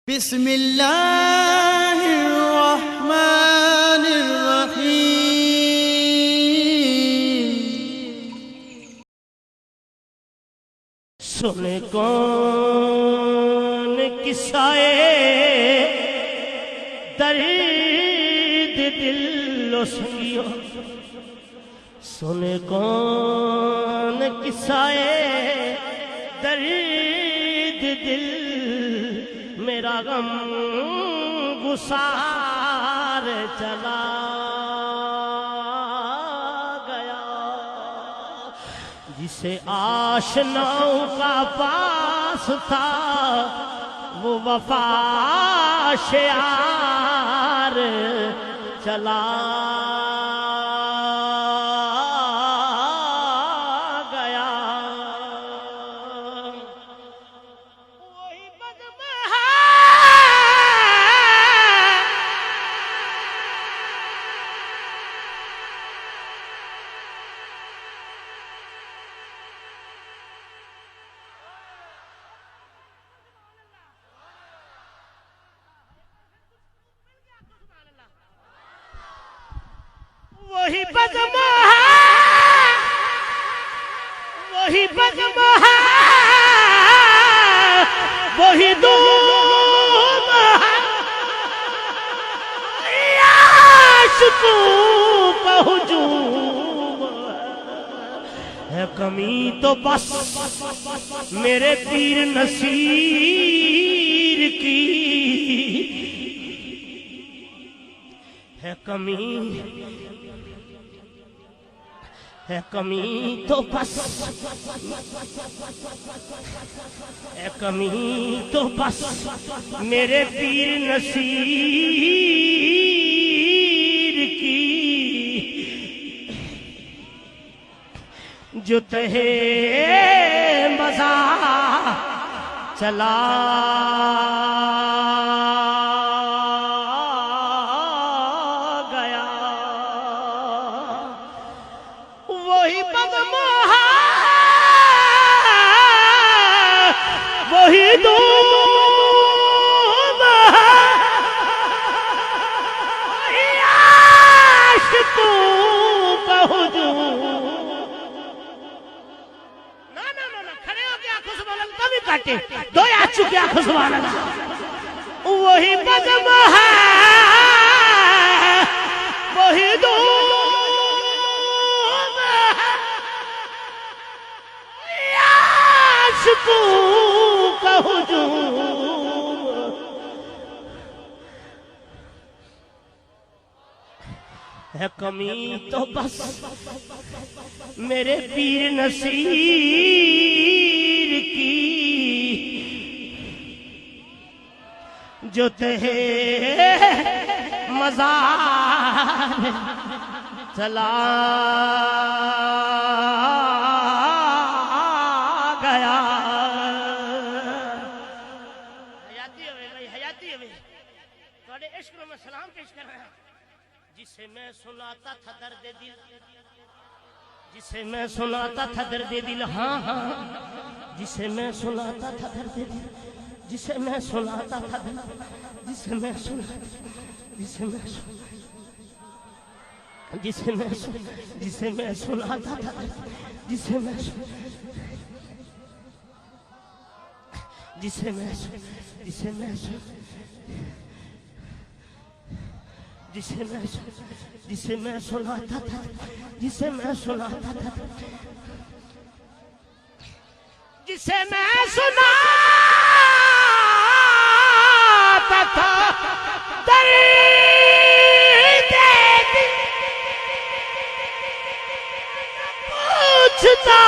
بسم اللہ الرحمن الرحیم۔ سنے کون قصائے درد دل و سنگیو، سنے کون قصائے درد دل، میرا غم گسار چلا گیا، جسے آشناؤں کا پاس تھا وہ وفا شعار چلا گیا۔ وہی بزم ہے، وہی بزم ہے، وہی بزم ہے، وہی دھوم ہے، عاشقوں کا ہجوم ہے کمی تو بس میرے پیر نصیر کی ہے، کمی ہے، کمی تو بس ہے، کمی تو بس میرے پیر نصیر کی، جو تہے مزاح چلا گیا۔ وہی بزم ہے، وہی دھوم ہے، وہی عاشقوں کا ہجوم۔ نا کھڑے ہو کے آنکھوں سبحان اللہ کبھی کاٹے دو آ چکے آنکھوں سبحان اللہ۔ وہی بزم ہے، وہی دھوم ہے، عاشقوں کا ہجوم ہے، کمی تو بس میرے پیر نصیر کی، جو تہے مزار چلا گیا۔ حیاتی ہوئے بھائی، حیاتی ہوئے توڑے عشق میں سلام پیش کر رہا ہوں، جسے میں سناتا تھا درد دل، جسے میں سناتا تھا درد دل، ہاں ہاں، جسے میں سناتا تھا درد دل، جسے میں سناتا تھا درد، جسے میں سناتا، جسے میں سناتا، جسے میں سناتا تھا درد، جسے میں جسے میں جسے میں جسے میں جسے میں سناتا تھا، جسے میں سناتا تھا، جسے میں سناتا تھا درد دل، پوچھتا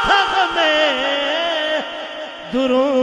تھا ہمیں دروں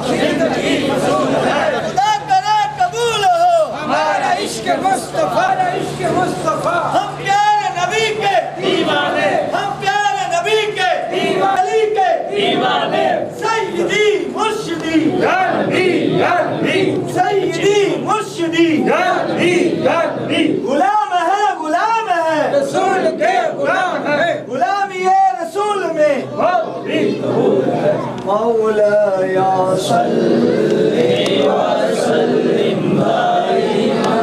خدا کرے قبول ہو ہمارا عشق مصطفیٰ ہم پیارے نبی کے دیوانے ہم پیارے نبی کے علی کے دیوانے سیدی مرشدی یا نبی یا نبی سیدی مرشدی یا نبی یا نبی غلام ہے رسول کے غلام ہے غلامی رسول میں مولا قبول ہے مولاي صل وسلم دائما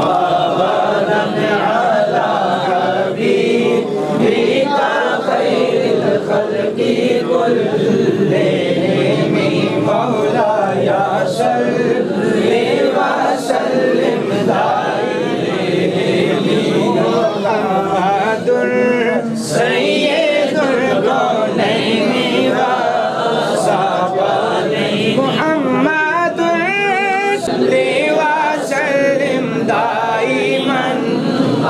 ابدا على حبيبك خير الخلق كلهم مولاي صل وسلم محمد سید الکونین والثقلین محمد صلی وسلم دائما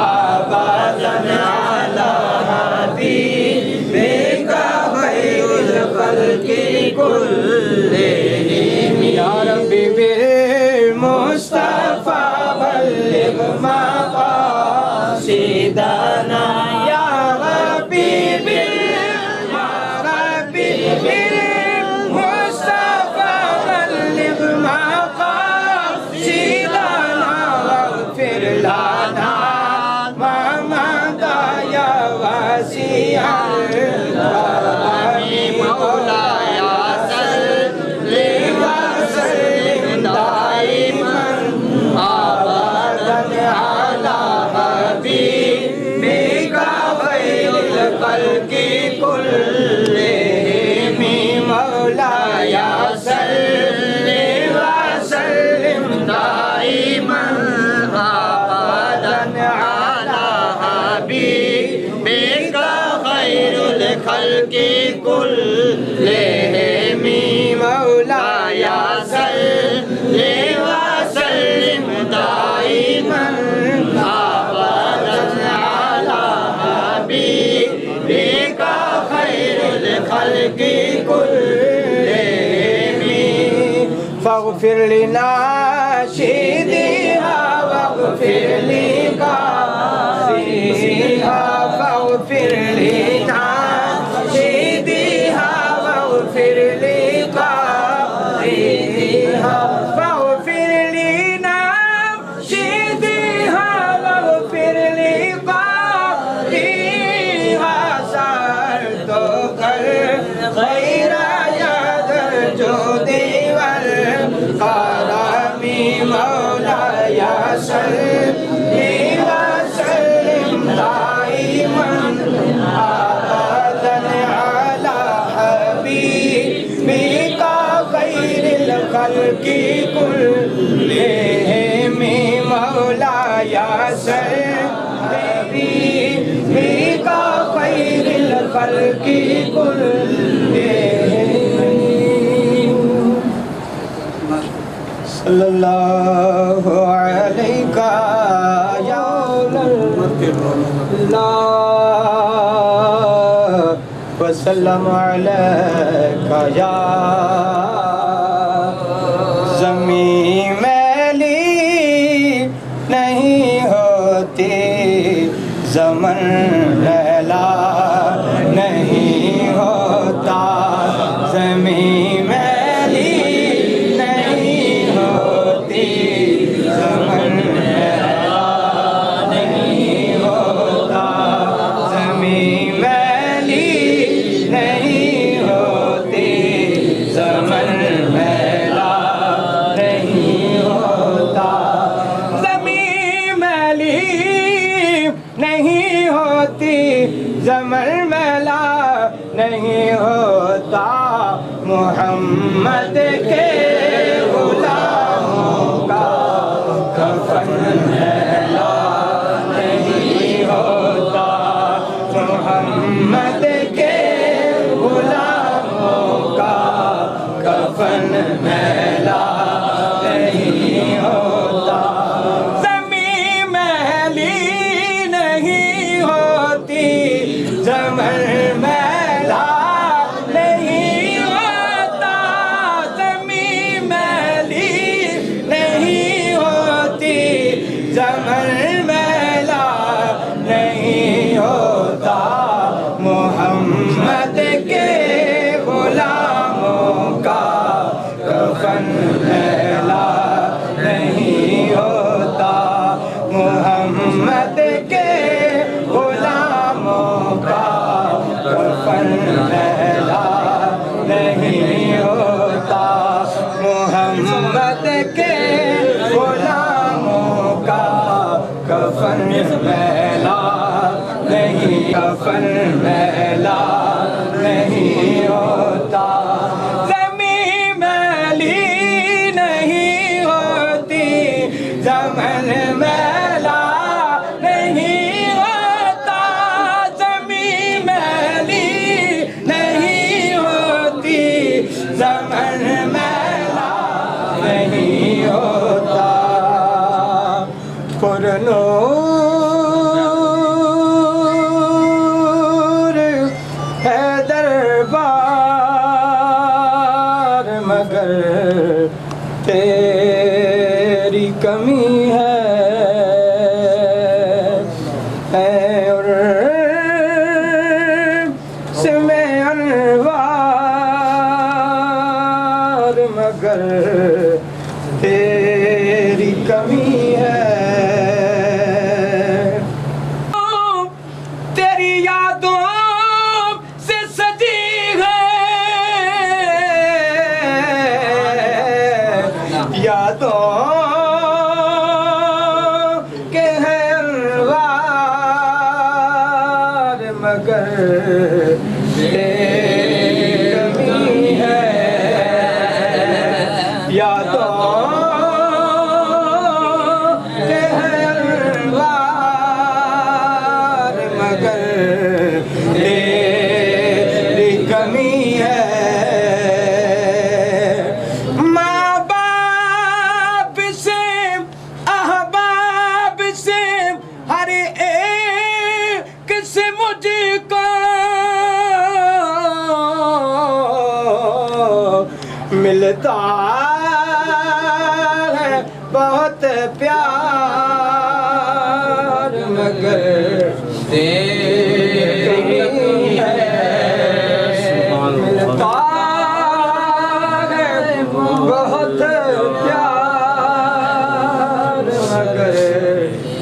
ابدا علی حبیبک خیر الخلق كلهم یا ربی بالمصطفى بلغ مقاصدنا یا ربی بالمصطفى بلغ مقاصدنا واغفر لنا ما مضى یا واسع الكرم مولاي صل وسلم دائما ابدا على حبيبك خير الخلق كلهم مولاي صل وسلم دائما ابدا على حبيبك خير الخلق كلهم مولاي صل وسلم دائما ابدا على حبيبك خير الخلق كلهم فاغفر لناشدها واغفر لقاسيها فاغفر لناشدها واغفر لقاسيها فاغفر لناشدها واغفر لقاسيها سألتك الخير يا ذا الجود والكرم مولاي صل وسلم دائما ابدا على حبيبك خير الخلق كلهم مولاي صل بك خير الخلق كلهم صلى الله عليك يا الله وسلم عليك يا زمین میلی نہیں ہوتی زمن میلا نہیں ہوتا زمین میلی نہیں ہوتی زمن میلا نہیں ہوتا زمین میلی نہیں ہوتی زمن میلا نہیں ہوتا زمین میلی نہیں ہوتی زمن میلا نہیں ہوتا محمد کے غلاموں کا کفن میلا نہیں ہوتا محمد کے غلاموں کا کفن میلا نہیں ہوتا زمین میلی نہیں ہوتی زمن میلا نہیں ہوتا زمین میلا نہیں کفن میلا نہیں ہوتا زمین میلی نہیں ہوتی زمن میلا نہیں ہوتا زمین میلی نہیں ہوتی زمن میلا نہیں ہوتا پرنور ہے دربار مگر تیری کمی ہے اور سمے انوار مگر تیری کمی ہے تیری یادوں سے سجی ہے یادوں کے ہیں انوار مگر تیری کمی ہے یادوں کے ہیں انوار مگر تیری کمی ہے ماں باپ سے احباب سے ہر ایک سے مجھ کو ملتا ہے بہت پیار مگر تیری کمی ہے ملتا ہے بہت پیار مگر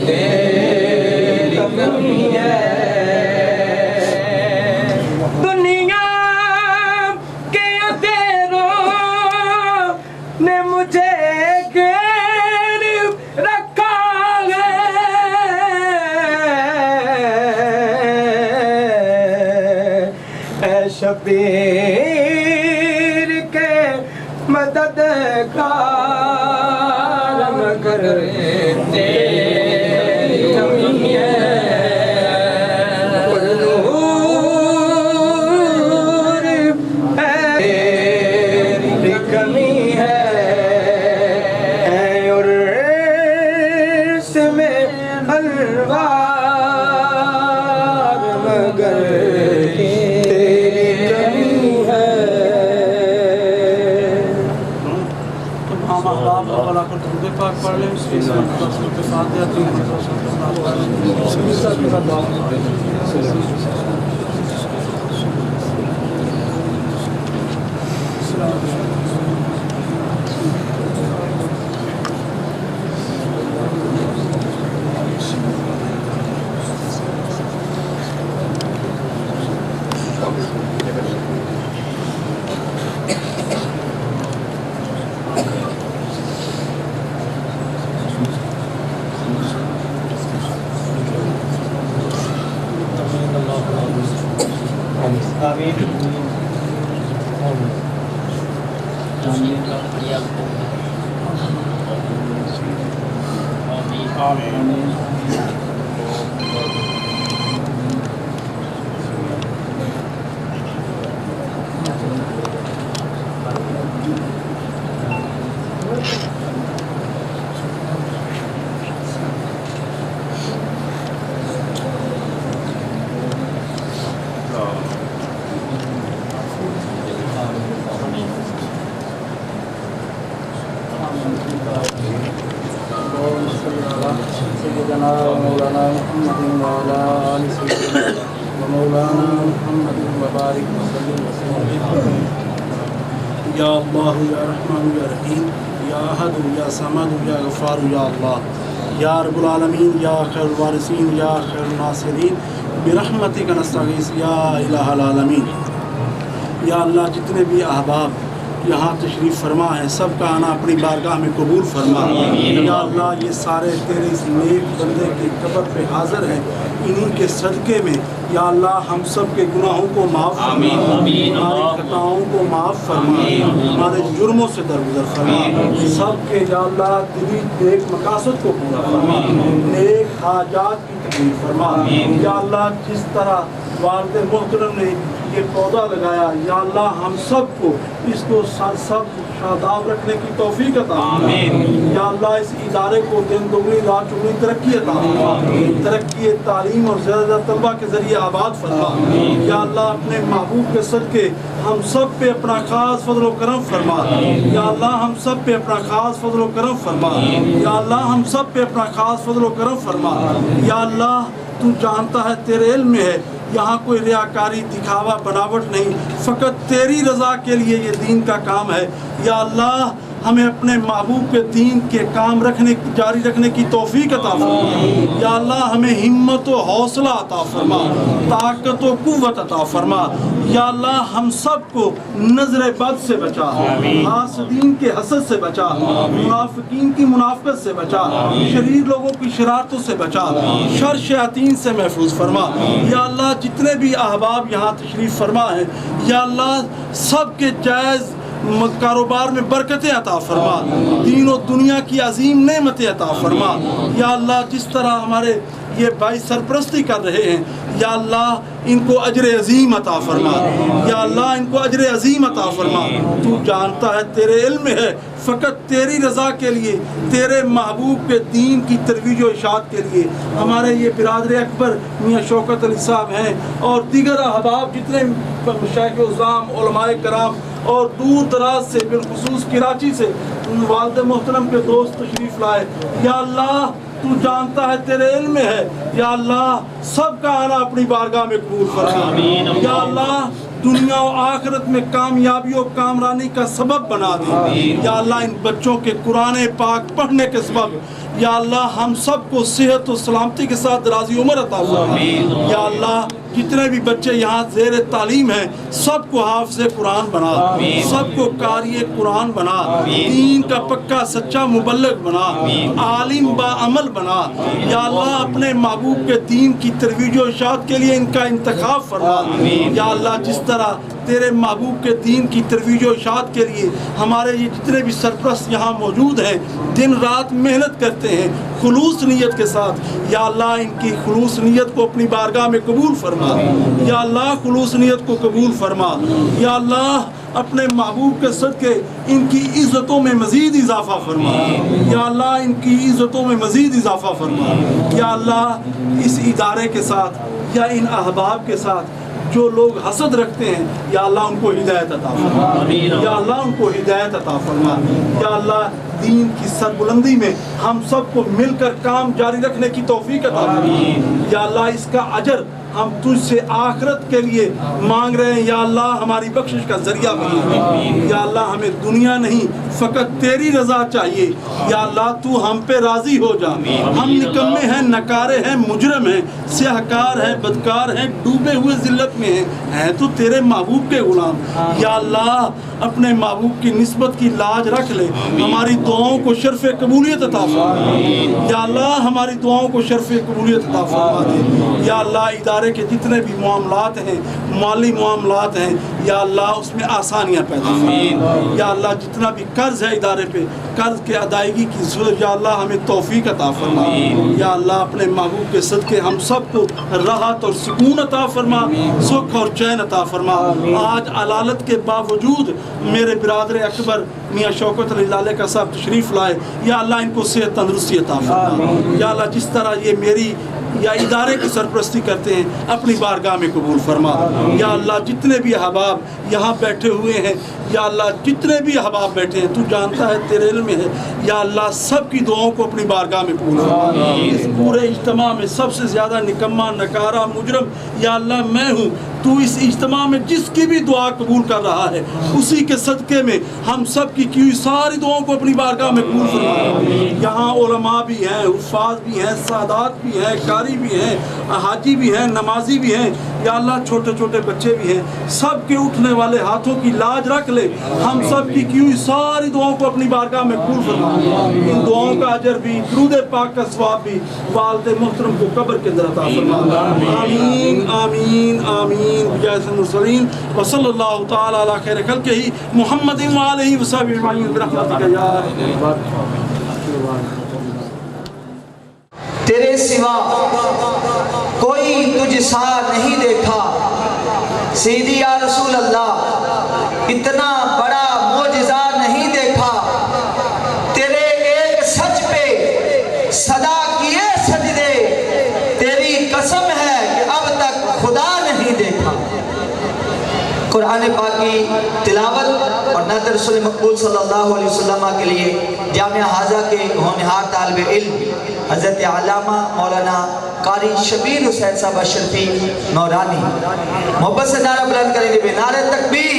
تیری کمی ہے دنیا کے اندھیروں نے مجھے گھیر رکھا ہے شبیر کے مددگار مگر تیری کمی ہے نور ہے تیری کمی ہے اور اس میں انوار مگر تیری کمی ہے پاک پڑھ لیں اس کے ساتھ جاتی سيدنا ومولانا محمد وعلى آل سيدنا ومولانا محمد وبارك وسلم يا الله يا رحمن يا رحيم يا أحد يا صمد يا غفار يا الله يا رب العالمين يا خير الوارثين يا خير الناصرين برحمتك نستغيث يا إله العالمين یا اللہ جتنے بھی احباب یہاں تشریف فرما ہے، سب کا آنا اپنی بارگاہ میں قبول فرما۔ یا اللہ یہ سارے تیرے اس نیک بندے کی قبر پہ حاضر ہیں، انہی کے صدقے میں یا اللہ ہم سب کے گناہوں کو معاف فرما، ہماری خطاؤں کو معاف فرما، ہمارے جرموں سے درگزر فرما، سب کے یا اللہ دلی نیک مقاصد کو پورا فرما، نیک حاجات کی تکمیل فرما۔ یا اللہ جس طرح والد محترم نے یہ پودا لگایا، یا اللہ ہم سب کو اس کو سب شاداب رکھنے کی توفیق عطا فرما۔ یا اللہ اس ادارے کو دن دگنی رات چگنی ترقی عطا فرما، ترقی تعلیم اور زیادہ زیادہ طلبہ کے ذریعے آباد فرما۔ یا اللہ اپنے محبوب کے صدقے ہم سب پہ اپنا خاص فضل و کرم فرما۔ یا اللہ ہم سب پہ اپنا خاص فضل و کرم فرما۔ یا اللہ ہم سب پہ اپنا خاص فضل و کرم فرما۔ یا اللہ تو جانتا ہے، تیرے علم میں ہے، یہاں کوئی ریاکاری دکھاوا بناوٹ نہیں، فقط تیری رضا کے لیے یہ دین کا کام ہے۔ یا اللہ ہمیں اپنے محبوب کے دین کے کام جاری رکھنے کی توفیق عطا فرما۔ یا اللہ ہمیں ہمت و حوصلہ عطا فرما، طاقت و قوت عطا فرما۔ یا اللہ ہم سب کو نظر بد سے بچا، حاسدین کے حسد سے بچا، منافقین کی منافقت سے بچا، شریر لوگوں کی شرارتوں سے بچا، شر شیاطین سے محفوظ فرما۔ یا اللہ جتنے بھی احباب یہاں تشریف فرما ہیں، یا اللہ سب کے جائز کاروبار میں برکتیں عطا فرما، دین و دنیا کی عظیم نعمتیں عطا فرما۔ یا اللہ جس طرح ہمارے یہ بھائی سرپرستی کر رہے ہیں، یا اللہ ان کو اجر عظیم عطا فرما۔ یا اللہ ان کو اجر عظیم عطا فرما۔ تو جانتا ہے، تیرے علم میں ہے، فقط تیری رضا کے لیے، تیرے محبوب کے دین کی ترویج و اشاعت کے لیے ہمارے یہ برادر اکبر میاں شوکت علی صاحب ہیں اور دیگر احباب جتنے مشائخ عظام علماء کرام اور دور دراز سے بالخصوص کراچی سے والد محترم کے دوست تشریف لائے۔ یا اللہ تو جانتا ہے، تیرے علم میں ہے، یا اللہ سب کا آنا اپنی بارگاہ میں قبول فرما۔ یا اللہ دنیا و آخرت میں کامیابی و کامرانی کا سبب بنا دے۔ یا اللہ ان بچوں کے قرآن پاک پڑھنے کے سبب یا اللہ ہم سب کو صحت و سلامتی کے ساتھ دراز عمر عطا فرما۔ یا اللہ جتنے بھی بچے یہاں زیر تعلیم ہیں، سب کو حافظ قرآن بنا، سب کو قاری قرآن بنا، دین کا پکا سچا مبلغ بنا، عالم با عمل بنا۔ یا اللہ اپنے محبوب کے دین کی ترویج و اشاعت کے لیے ان کا انتخاب فرما۔ یا اللہ جس طرح تیرے محبوب کے دین کی ترویج و اشاعت کے لیے ہمارے یہ جتنے بھی سرپرست یہاں موجود ہیں، دن رات محنت کرتے ہیں خلوص نیت کے ساتھ، یا اللہ ان کی خلوص نیت کو اپنی بارگاہ میں قبول فرما۔ یا اللہ خلوص نیت کو قبول فرما۔ یا اللہ اپنے محبوب کے صدقے ان کی عزتوں میں مزید اضافہ فرما۔ یا اللہ ان کی عزتوں میں مزید اضافہ فرما۔ یا اللہ اس ادارے کے ساتھ یا ان احباب کے ساتھ جو لوگ حسد رکھتے ہیں، یا اللہ ان کو ہدایت عطا فرما۔ یا اللہ ان کو ہدایت عطا فرما۔ یا اللہ دین کی سربلندی میں ہم سب کو مل کر کام جاری رکھنے کی توفیق عطا فرما۔ یا اللہ اس کا اجر ہم تجھ سے آخرت کے لیے مانگ رہے ہیں، یا اللہ ہماری بخشش کا ذریعہ بنا۔ یا اللہ ہمیں دنیا نہیں فقط تیری رضا چاہیے۔ یا اللہ تو ہم پہ راضی ہو جا۔ ہم نکمے ہیں، نکارے ہیں، مجرم ہیں، سیاہکار ہیں، بدکار ہیں، ڈوبے ہوئے ذلت میں ہیں تو تیرے محبوب کے غلام۔ یا اللہ اپنے محبوب کی نسبت کی لاج رکھ لے، ہماری دعاؤں کو شرف قبولیت عطا فرما۔ یا اللہ ہماری دعاؤں کو شرف قبولیت عطا فرما دے۔ یا اللہ ادارے کے جتنے بھی معاملات ہیں، مالی معاملات ہیں، یا اللہ اس میں آسانیاں پیدا فرما۔ یا اللہ جتنا بھی قرض ہے ادارے پہ، قرض کے ادائیگی کی ضرورت، یا اللہ ہمیں توفیق عطا فرما۔ یا اللہ اپنے محبوب کے صدقے ہم سب کو راحت اور سکون عطا فرما، سکھ اور چین عطا فرما۔ آج علالت کے باوجود میرے برادر اکبر میاں شوکت علی لالے کا صاحب تشریف لائے، یا اللہ ان کو صحت تندرستی عطا فرما۔ یا اللہ جس طرح یہ میری یا ادارے کی سرپرستی کرتے ہیں، اپنی بارگاہ میں قبول فرما۔ یا اللہ جتنے بھی احباب یہاں بیٹھے ہوئے ہیں، یا اللہ جتنے بھی احباب بیٹھے ہیں تو جانتا ہے، تیرے علم میں ہے، یا اللہ سب کی دعاؤں کو اپنی بارگاہ میں قبول فرما۔ اس پورے اجتماع میں سب سے زیادہ نکما، نکارہ، مجرم یا اللہ میں ہوں، تو اس اجتماع میں جس کی بھی دعا قبول کر رہا ہے اسی کے صدقے میں ہم سب کی ہوئی ساری دعاؤں کو اپنی بارگاہ میں قبول فرما۔ یہاں علماء بھی ہیں، حفاظ بھی ہیں، سادات بھی ہیں، قاری بھی ہیں، حاجی بھی ہیں، نمازی بھی ہیں، یا اللہ چھوٹے چھوٹے بچے بھی ہیں، سب کے اٹھنے والے ہاتھوں کی لاج رکھ لے، ہم سب کی ہوئی ساری دعاؤں کو اپنی بارگاہ میں قبول فرما۔ ان دعاؤں کا اجر بھی، درود پاک کا ثواب بھی والد محترم کو قبر کے اندر عطا فرما۔ آمین آمین آمین بجائے المرسلین وصلی اللہ تعالی علی خیر خلقہ محمد وآلہ وصحبہ اجمعین برحمتک یا تیرے سوا کوئی تجھ سا نہیں دیکھا، سیدی یا رسول اللہ اتنا بڑا معجزہ نہیں دیکھا، تیرے ایک سچ پہ صدا کیے سجدے، تیری قسم ہے کہ اب تک خدا نہیں دیکھا۔ قرآن پاک کی تلاوت اور نعت رسول مقبول صلی اللہ علیہ وسلم کے لیے جامعہ حاضہ کے ہونہار طالب علم حضرت علامہ مولانا قاری شبیر حسین صاحب اشرفی نورانی محبت سے نعرہ بلند کریں گے، نعرہ تکبیر۔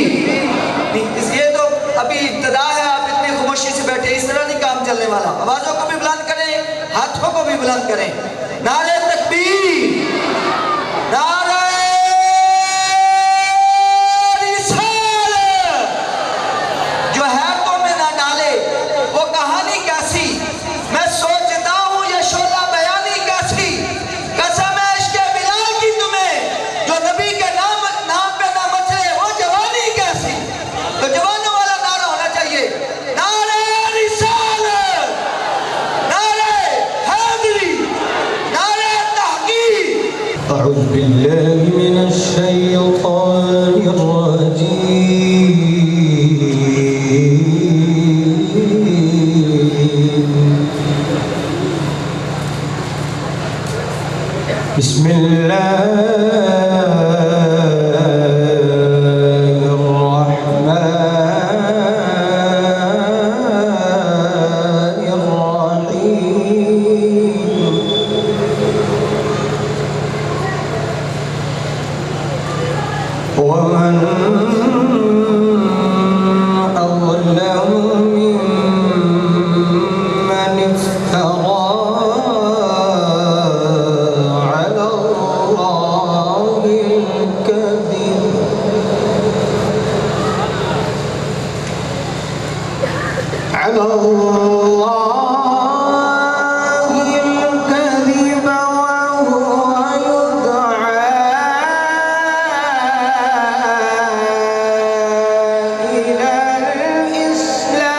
یہ تو ابھی ابتدا ہے، آپ اتنے خاموشی سے بیٹھے، اس طرح نہیں کام چلنے والا۔ آوازوں کو بھی بلند کریں، ہاتھوں کو بھی بلند کریں، نعرہ تکبیر، نعرہ أعوذ بالله من الشيطان الرجيم بسم ومن أظلم ممن افترى على الله الكذب وهو يدعى إلى الإسلام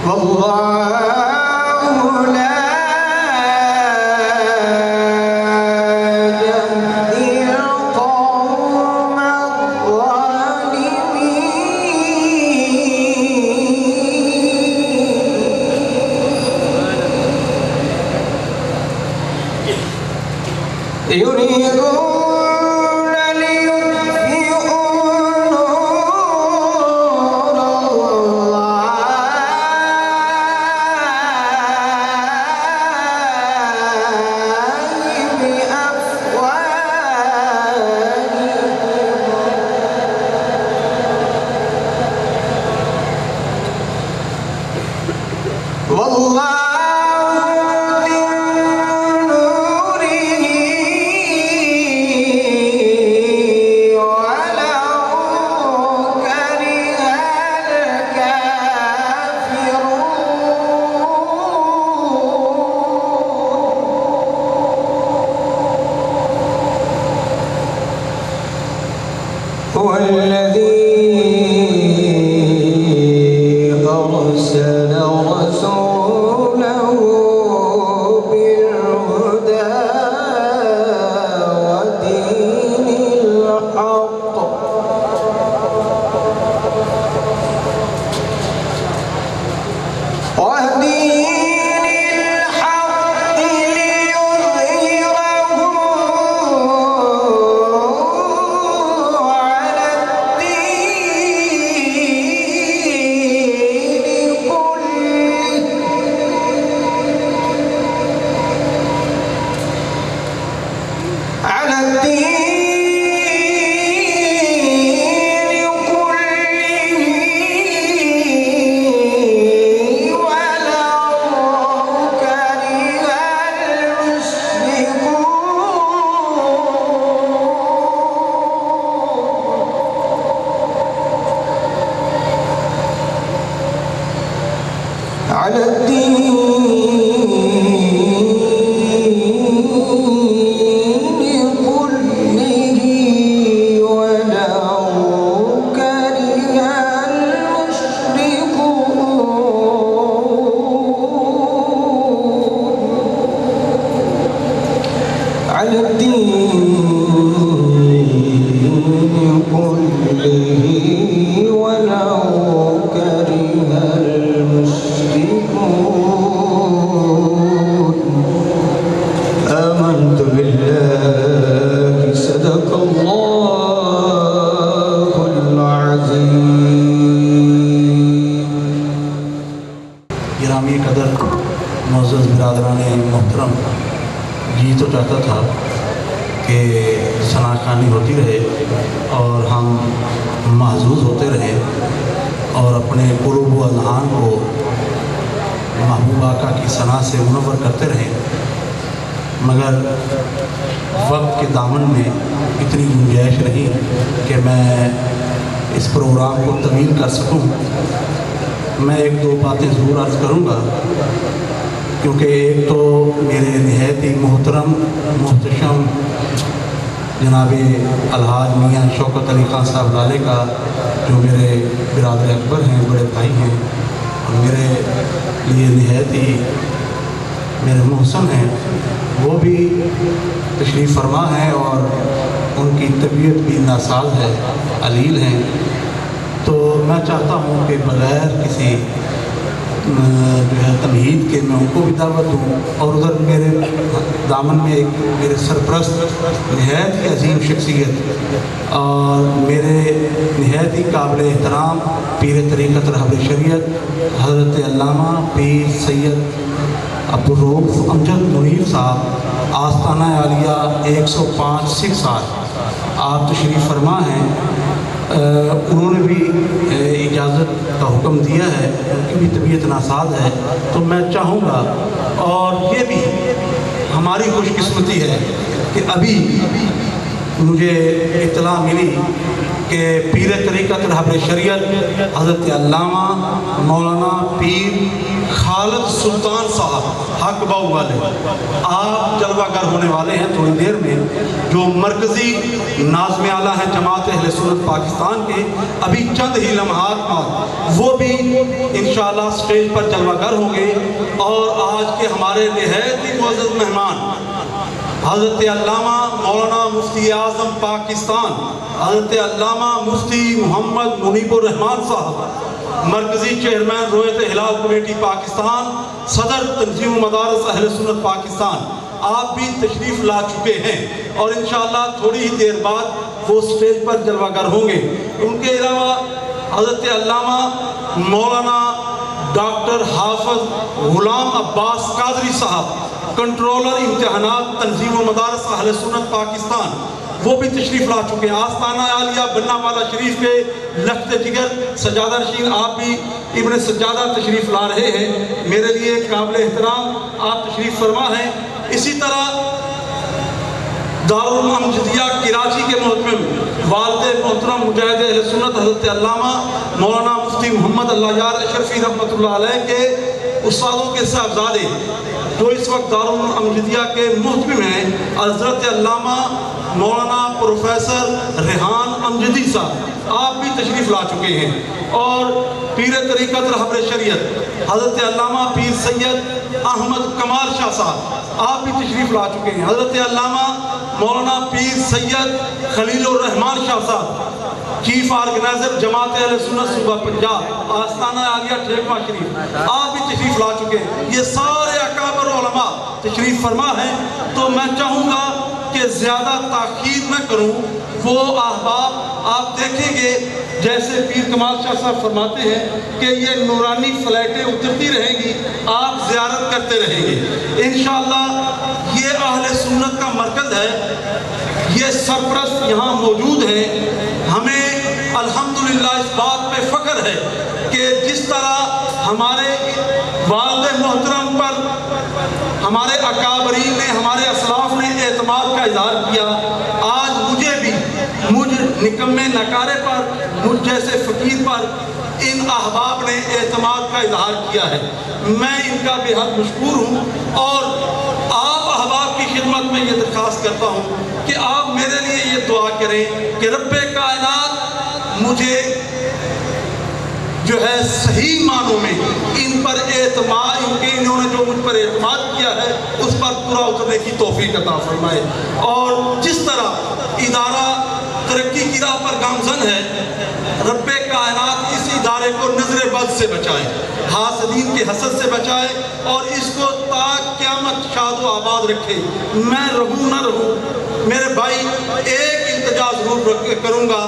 والله لا يهدي القوم الظالمين يريدون ليطفئوا نور الله بأفواههم والله هو الذي أرسل رسوله بالهدى ودين الحق ليظهره على على الدين كله ولو كره المشركون آمنت بالله صدق الله العظيم. گرامی قدر معزز برادران محترم، جی تو چاہتا تھا کہ ثنا خوانی ہوتی رہے اور ہم محظوظ ہوتے رہیں اور اپنے قلوب و اذہان کو محبوب آقا کی ثنا سے منور کرتے رہیں، مگر وقت کے دامن میں اتنی گنجائش نہیں کہ میں اس پروگرام کو طویل کر سکوں. میں ایک دو باتیں ضرور عرض کروں گا، کیونکہ ایک تو میرے نہایت ہی محترم محتشم جناب الحاج میاں شوکت علی خان صاحب لالے کا، جو میرے برادر اکبر ہیں، بڑے بھائی ہیں اور میرے لیے نہایت ہی میرے محسن ہیں، وہ بھی تشریف فرما ہیں اور ان کی طبیعت بھی ناساز ہے، علیل ہیں. تو میں چاہتا ہوں کہ بغیر کسی جو ہے تمہید کے میں ان کو بھی دعوت دوں، اور ادھر میرے دامن میں ایک میرے سرپرست نہایت ہی عظیم شخصیت اور میرے نہایت ہی قابل احترام پیر طریقت رہبر شریعت حضرت علامہ پیر سید عبدالرؤف امجد منیر صاحب، آستانہ عالیہ 105 سکھ سال آپ تشریف فرما ہیں. انہوں نے بھی اجازت کا حکم دیا ہے، ان کی بھی طبیعت ناساز ہے. تو میں چاہوں گا، اور یہ بھی ہماری خوش قسمتی ہے کہ ابھی مجھے اطلاع ملی کہ پیر طریقت رہبر شریعت حضرت علامہ مولانا پیر خالد سلطان صاحب حق باؤ والے آپ جلوہ گر ہونے والے ہیں تھوڑی دیر میں، جو مرکزی ناظم اعلیٰ ہیں جماعت اہل سنت پاکستان کے. ابھی چند ہی لمحات بعد وہ بھی انشاءاللہ سٹیج پر جلوہ گر ہوں گے. اور آج کے ہمارے نہایت ہی معزز مہمان حضرت علامہ مولانا مفتی اعظم پاکستان حضرت علامہ مفتی محمد منیب الرحمان صاحب، مرکزی چیئرمین رویت ہلال کمیٹی پاکستان، صدر تنظیم مدارس اہل سنت پاکستان، آپ بھی تشریف لا چکے ہیں اور انشاءاللہ تھوڑی ہی دیر بعد وہ سٹیج پر جلوہ گر ہوں گے. ان کے علاوہ حضرت علامہ مولانا ڈاکٹر حافظ غلام عباس قادری صاحب، کنٹرولر امتحانات تنظیم المدارس اہل سنت پاکستان، وہ بھی تشریف لا چکے ہیں. آستانہ عالیہ بننا والا شریف کے لخت جگر سجادہ نشین آپ بھی ابن سجادہ تشریف لا رہے ہیں، میرے لیے قابل احترام آپ تشریف فرما ہیں. اسی طرح دارالامجدیہ کراچی کے محتمم والد محترم مجاہد اہل سنت حضرت علامہ مولانا مفتی محمد اللہ یار اشرفی رحمۃ اللہ علیہ کے استادوں کے صاحبزادے جو اس وقت دارالامجدیہ کے محتمم ہیں، حضرت علامہ مولانا پروفیسر ریحان امجدی صاحب، آپ بھی تشریف لا چکے ہیں. اور پیر طریقت رہبر شریعت حضرت علامہ پیر سید احمد کمال شاہ صاحب، آپ بھی تشریف لا چکے ہیں. حضرت علامہ مولانا پیر سید خلیل الرحمان شاہ صاحب، چیف آرگنائزر جماعت اہل سنت صوبہ پنجاب، آستانہ عالیہ ٹھیکما شریف، آپ بھی تشریف لا چکے ہیں. یہ سارے اکابر علماء تشریف فرما ہیں. تو میں چاہوں گا کہ زیادہ تاخیر نہ کروں. وہ احباب آپ دیکھیں گے جیسے پیر کمال شاہ صاحب فرماتے ہیں کہ یہ نورانی فلائٹیں اترتی رہیں گی، آپ زیارت کرتے رہیں گے انشاءاللہ. یہ اہل سنت کا مرکز ہے، یہ سرپرست یہاں موجود ہیں. ہمیں الحمدللہ اس بات پہ فخر ہے کہ جس طرح ہمارے والد محترم پر ہمارے اکابرین نے، ہمارے اسلاف نے اعتماد کا اظہار کیا، آج مجھے بھی مجھ نکمے نکارے پر، مجھ جیسے فقیر پر ان احباب نے اعتماد کا اظہار کیا ہے. میں ان کا بے حد مشکور ہوں اور آپ احباب کی خدمت میں یہ درخواست کرتا ہوں کہ آپ میرے لیے یہ دعا کریں کہ رب کائنات مجھے جو ہے صحیح معنوں میں ان پر اعتماد، انہوں نے جو مجھ پر اعتماد کیا ہے اس پر پورا اترنے کی توفیق عطا فرمائے، اور جس طرح ادارہ ترقی کی راہ پر گامزن ہے، رب کائنات اس ادارے کو نظر بد سے بچائے، حاسدین کے حسد سے بچائے، اور اس کو تا قیامت شاد و آباد رکھے۔ میں رہوں نہ رہوں، میرے بھائی ایک التجا ضرور کروں گا،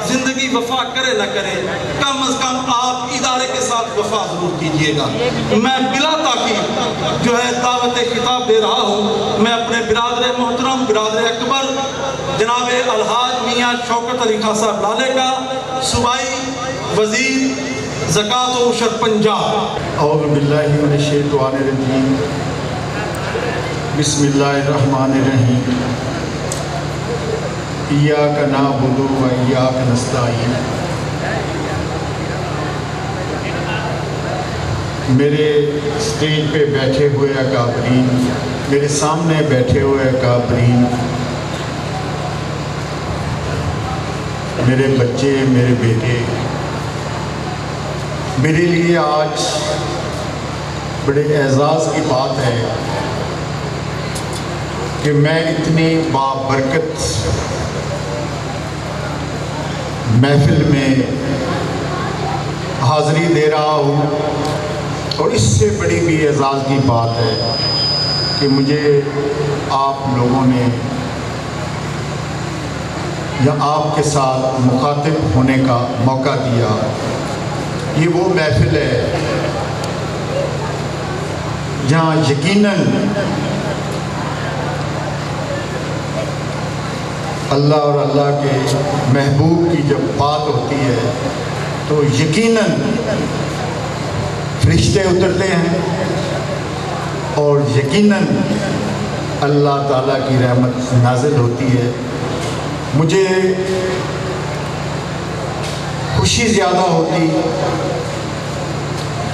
زندگی وفا کرے نہ کرے، کم از کم آپ ادارے کے ساتھ وفا ضرور کیجئے گا۔ میں بلا تاخیر جو ہے دعوت خطاب دے رہا ہوں، میں اپنے برادر محترم، برادر اکبر جناب الحاج میاں شوکت علی خان صاحب لالے کا، صوبائی وزیر زکوٰۃ و عشر پنجاب۔ اعوذ باللہ من الشیطان الرجیم، بسم اللہ الرحمن الرحیم، ایاک نعبد و ایاک نستعین۔ میرے سٹیج پہ بیٹھے ہوئے اکابرین، میرے سامنے بیٹھے ہوئے اکابرین، میرے بچے، میرے بیٹے، میرے لیے آج بڑے اعزاز کی بات ہے کہ میں اتنی بابرکت محفل میں حاضری دے رہا ہوں، اور اس سے بڑی بھی اعزاز کی بات ہے کہ مجھے آپ لوگوں نے یا آپ کے ساتھ مخاطب ہونے کا موقع دیا۔ یہ وہ محفل ہے جہاں یقیناً اللہ اور اللہ کے محبوب کی جب بات ہوتی ہے تو یقیناً فرشتے اترتے ہیں، اور یقیناً اللہ تعالیٰ کی رحمت نازل ہوتی ہے۔ مجھے خوشی زیادہ ہوتی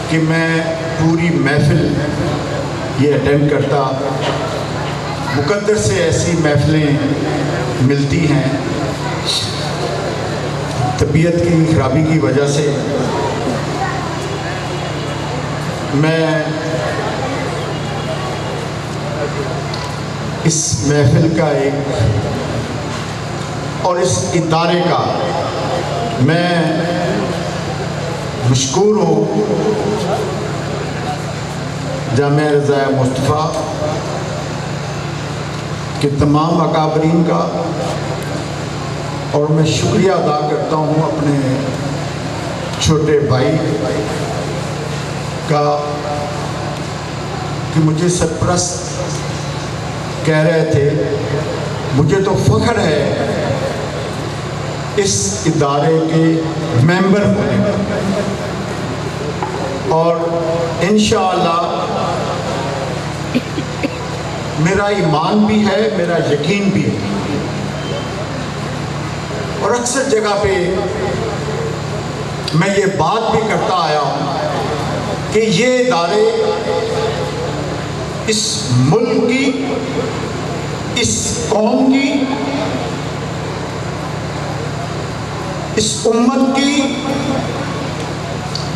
کہ میں پوری محفل یہ اٹینڈ کرتا، مقدر سے ایسی محفلیں ملتی ہیں، طبیعت کی خرابی کی وجہ سے میں اس محفل کا اور اس ادارے کا میں مشکور ہوں، جامعہ رضا مصطفیٰ کے تمام اکابرین کا، اور میں شکریہ ادا کرتا ہوں اپنے چھوٹے بھائی کا کہ مجھے سرپرست کہہ رہے تھے۔ مجھے تو فخر ہے اس ادارے کے ممبر ہونے کا، اور انشاءاللہ میرا ایمان بھی ہے، میرا یقین بھی ہے، اور اکثر جگہ پہ میں یہ بات بھی کرتا آیا ہوں کہ یہ ادارے اس ملک کی، اس قوم کی، اس امت کی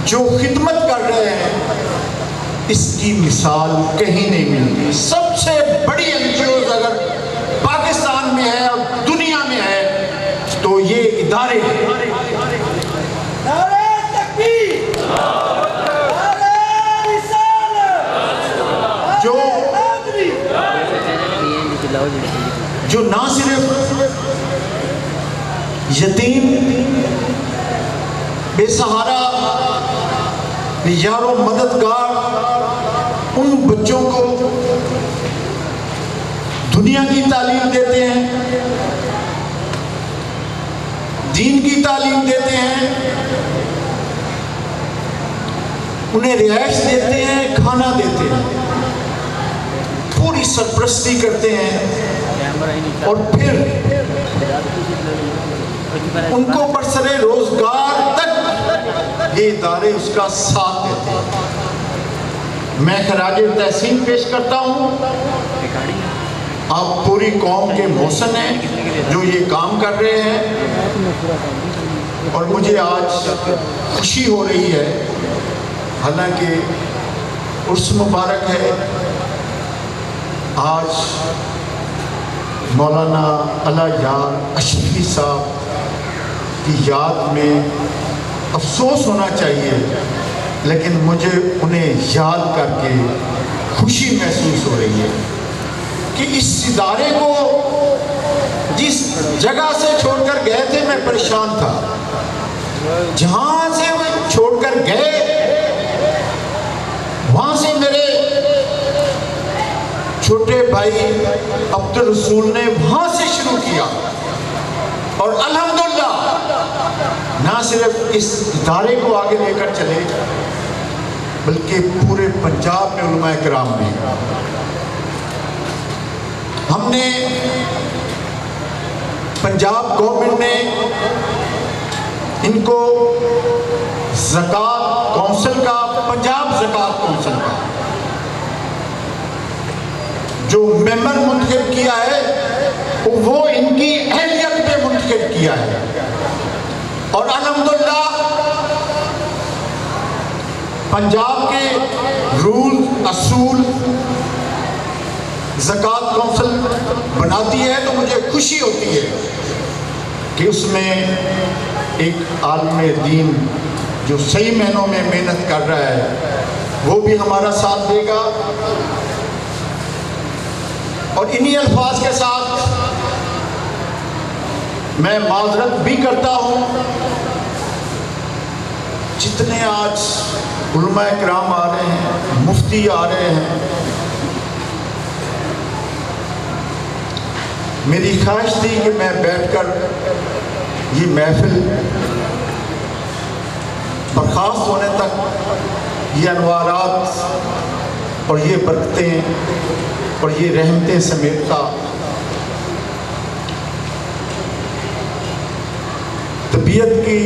جو خدمت کر رہے ہیں، اس کی مثال کہیں نہیں ملتی۔ سب سے بڑی NGOs اگر پاکستان میں ہے اور دنیا میں ہے تو یہ ادارے ہیں۔ نعرہ تکبیر، نعرہ رسالت، جو نہ صرف یتیم، بے سہارا، یار و مددگار ان بچوں کو دنیا کی تعلیم دیتے ہیں، دین کی تعلیم دیتے ہیں، انہیں رہائش دیتے ہیں، کھانا دیتے ہیں، پوری سرپرستی کرتے ہیں، اور پھر ان کو برسر روزگار تک یہ ادارے اس کا ساتھ دیتے ہیں۔ میں خراج تحسین پیش کرتا ہوں، آپ پوری قوم کے محسن ہیں جو یہ کام کر رہے ہیں، اور مجھے آج خوشی ہو رہی ہے، حالانکہ عرس مبارک ہے، آج مولانا علی یار اشرفی صاحب کی یاد میں افسوس ہونا چاہیے، لیکن مجھے انہیں یاد کر کے خوشی محسوس ہو رہی ہے کہ اس ادارے کو جس جگہ سے چھوڑ کر گئے تھے میں پریشان تھا، جہاں سے وہ چھوڑ کر گئے وہاں سے میرے چھوٹے بھائی عبد الرسول نے وہاں سے شروع کیا، اور الحمدللہ نہ صرف اس ادارے کو آگے لے کر چلے بلکہ پورے پنجاب میں علماء کرام نے، ہم نے پنجاب گورنمنٹ نے ان کو زکوٰۃ کونسل کا، پنجاب زکوٰۃ کونسل کا جو ممبر منتخب کیا ہے وہ ان کی اہلیت پہ منتخب کیا ہے، اور الحمدللہ پنجاب کے رول اصول زکوٰۃ کونسل بناتی ہے تو مجھے خوشی ہوتی ہے کہ اس میں ایک عالم دین جو صحیح معنوں میں محنت کر رہا ہے وہ بھی ہمارا ساتھ دے گا، اور انہی الفاظ کے ساتھ میں معذرت بھی کرتا ہوں، جتنے آج علماء کرام آ رہے ہیں، مفتی آ رہے ہیں، میری خواہش تھی کہ میں بیٹھ کر یہ محفل برخاست ہونے تک یہ انوارات اور یہ برکتیں اور یہ رحمتیں سمیٹتا، طبیعت کی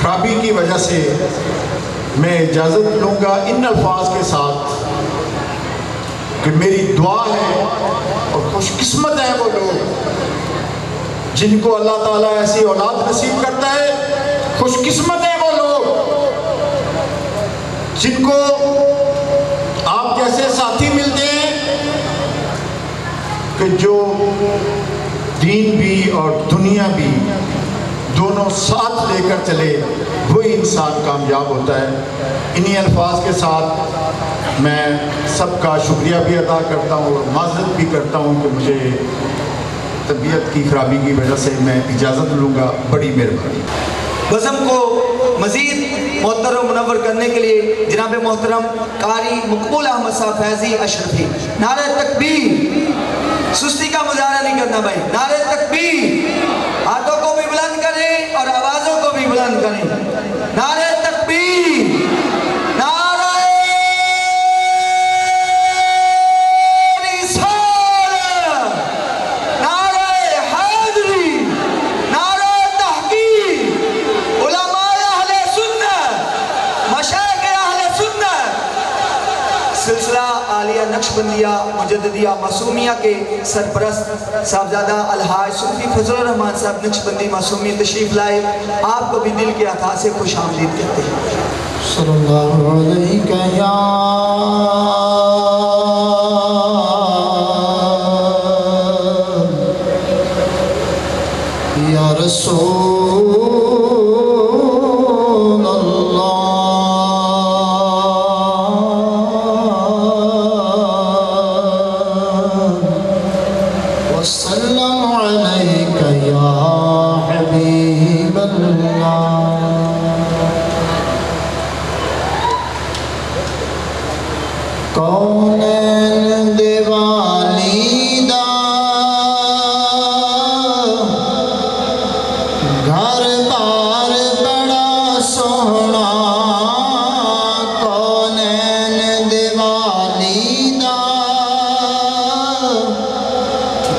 خرابی کی وجہ سے میں اجازت لوں گا ان الفاظ کے ساتھ کہ میری دعا ہے، اور خوش قسمت ہیں وہ لوگ جن کو اللہ تعالیٰ ایسی اولاد نصیب کرتا ہے، خوش قسمت ہیں وہ لوگ جن کو آپ جیسے ساتھی ملتے ہیں کہ جو دین بھی اور دنیا بھی دونوں ساتھ لے کر چلے، وہی انسان کامیاب ہوتا ہے۔ انہی الفاظ کے ساتھ میں سب کا شکریہ بھی ادا کرتا ہوں اور معذرت بھی کرتا ہوں کہ مجھے طبیعت کی خرابی کی وجہ سے میں اجازت لوں گا، بڑی مہربانی۔ بزم کو مزید محترم و منور کرنے کے لیے جناب محترم قاری مقبول احمد صاحب فیضی اشرفی، نعرہ تکبیر، سستی کا مظاہرہ نہیں کرنا بھائی، نعرہ تکبیر، ہاتھوں کو بھی بلند کریں اور آوازوں کو بھی بلند کریں، نعرہ تکبیر، نعرہ رسالت، نعرہ حیدری، نعرہ تحقیق، علماء اہل سنت، مشائخ اہل سنت، سلسلہ عالیہ نقشبندیہ مجددیہ معصومیہ کے سرپرست صاحبزادہ الحاج صوفی فضل الرحمن صاحب نقشبندی معصومی تشریف لائے، آپ کو بھی دل کے عطا سے خوش آمدید کہتے ہیں۔ صلی اللہ علیہ یا رسول اللہ وسلم علیک یا حبیب اللہ۔ کونین دیوالی دا گھر بار بڑا سونا، کونین دیوالی دا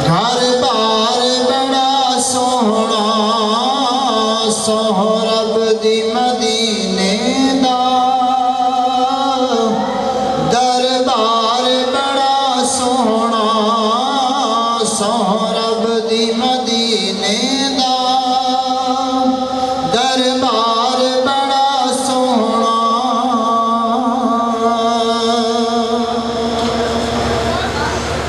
گھر بار بڑا سونا، سہرب دی مدینے دا دربار بڑا سونا، سہرب دی مدینے دا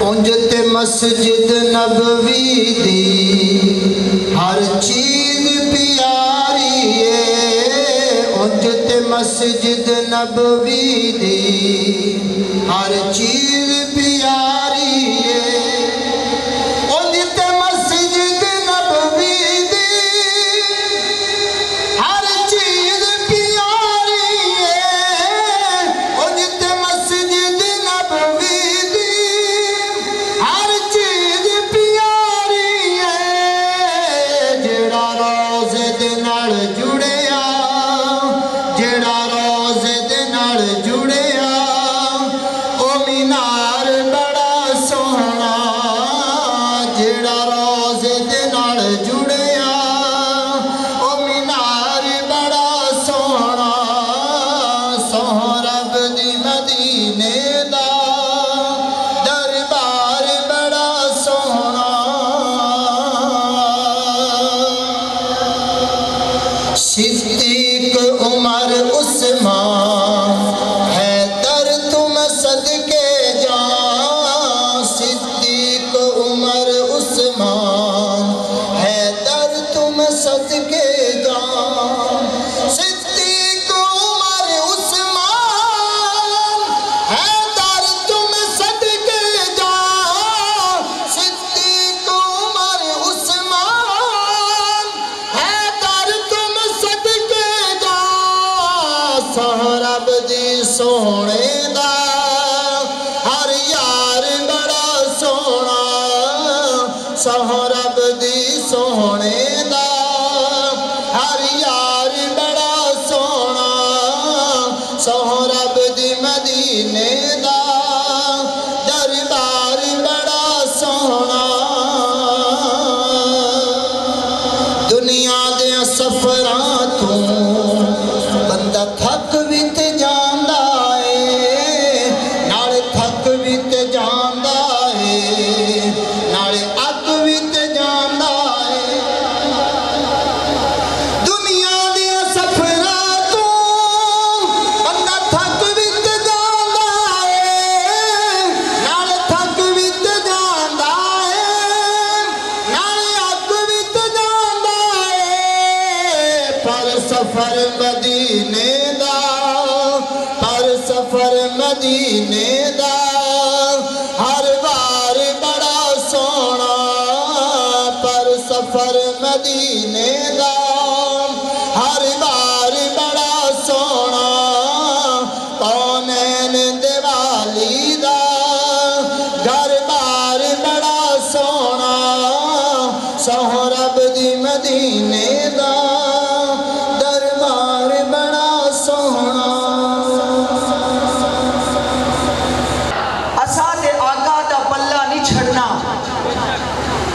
انج تے مسجد نبوی دی ہر چیز پیاری ہے انج تے مسجد نبوی دی ہر چیز پیاری ہے انج تے مسجد نبوی دی ہر چیز پیاری ہے انج تے مسجد نبوی دی ہر چیز پیاری ہے جڑا روزے دے نال جڑیا جڑا روزے دے نال جڑیا او مینار بڑا سوہنا جڑا روزے دے نال جڑیا او مینار بڑا سوہنا سوہ رب دی مدینے دا دربار بڑا سوہنا صدیق عمر عثمان حیدر تم صدقے جان صدیق عمر عثمان حیدر تم صدقے جان صدیق عمر عثمان حیدر تم صدقے جان صدیق عمر عثمان حیدر تم صدقے جان سہرب دی سونے دا ہر یار بڑا سونا سہرب دی سونے دا ہر یار بڑا سونا سہرب دی مدینے دا دربار بڑا سونا دنیا دے سفراں تو بندہ تھک بھی تے جاندا اے نال تھک بھی تے جاندا اے نال اک بھی تے جاندا اے دنیا دے سفراں تو بندہ تھک بھی تے جاندا اے نال تھک بھی تے جاندا اے نال اک بھی تے جاندا اے پر سفر مدینے دا پر سفر مدینے دا ہر بار بڑا سونا پر سفر مدینے دا ہر بار بڑا سونا کونین دیوالی دا گھر بار بڑا سونا سہرب دی مدینے دا دربار بڑا سونا اساں آقا دا پلہ نہیں چھڑنا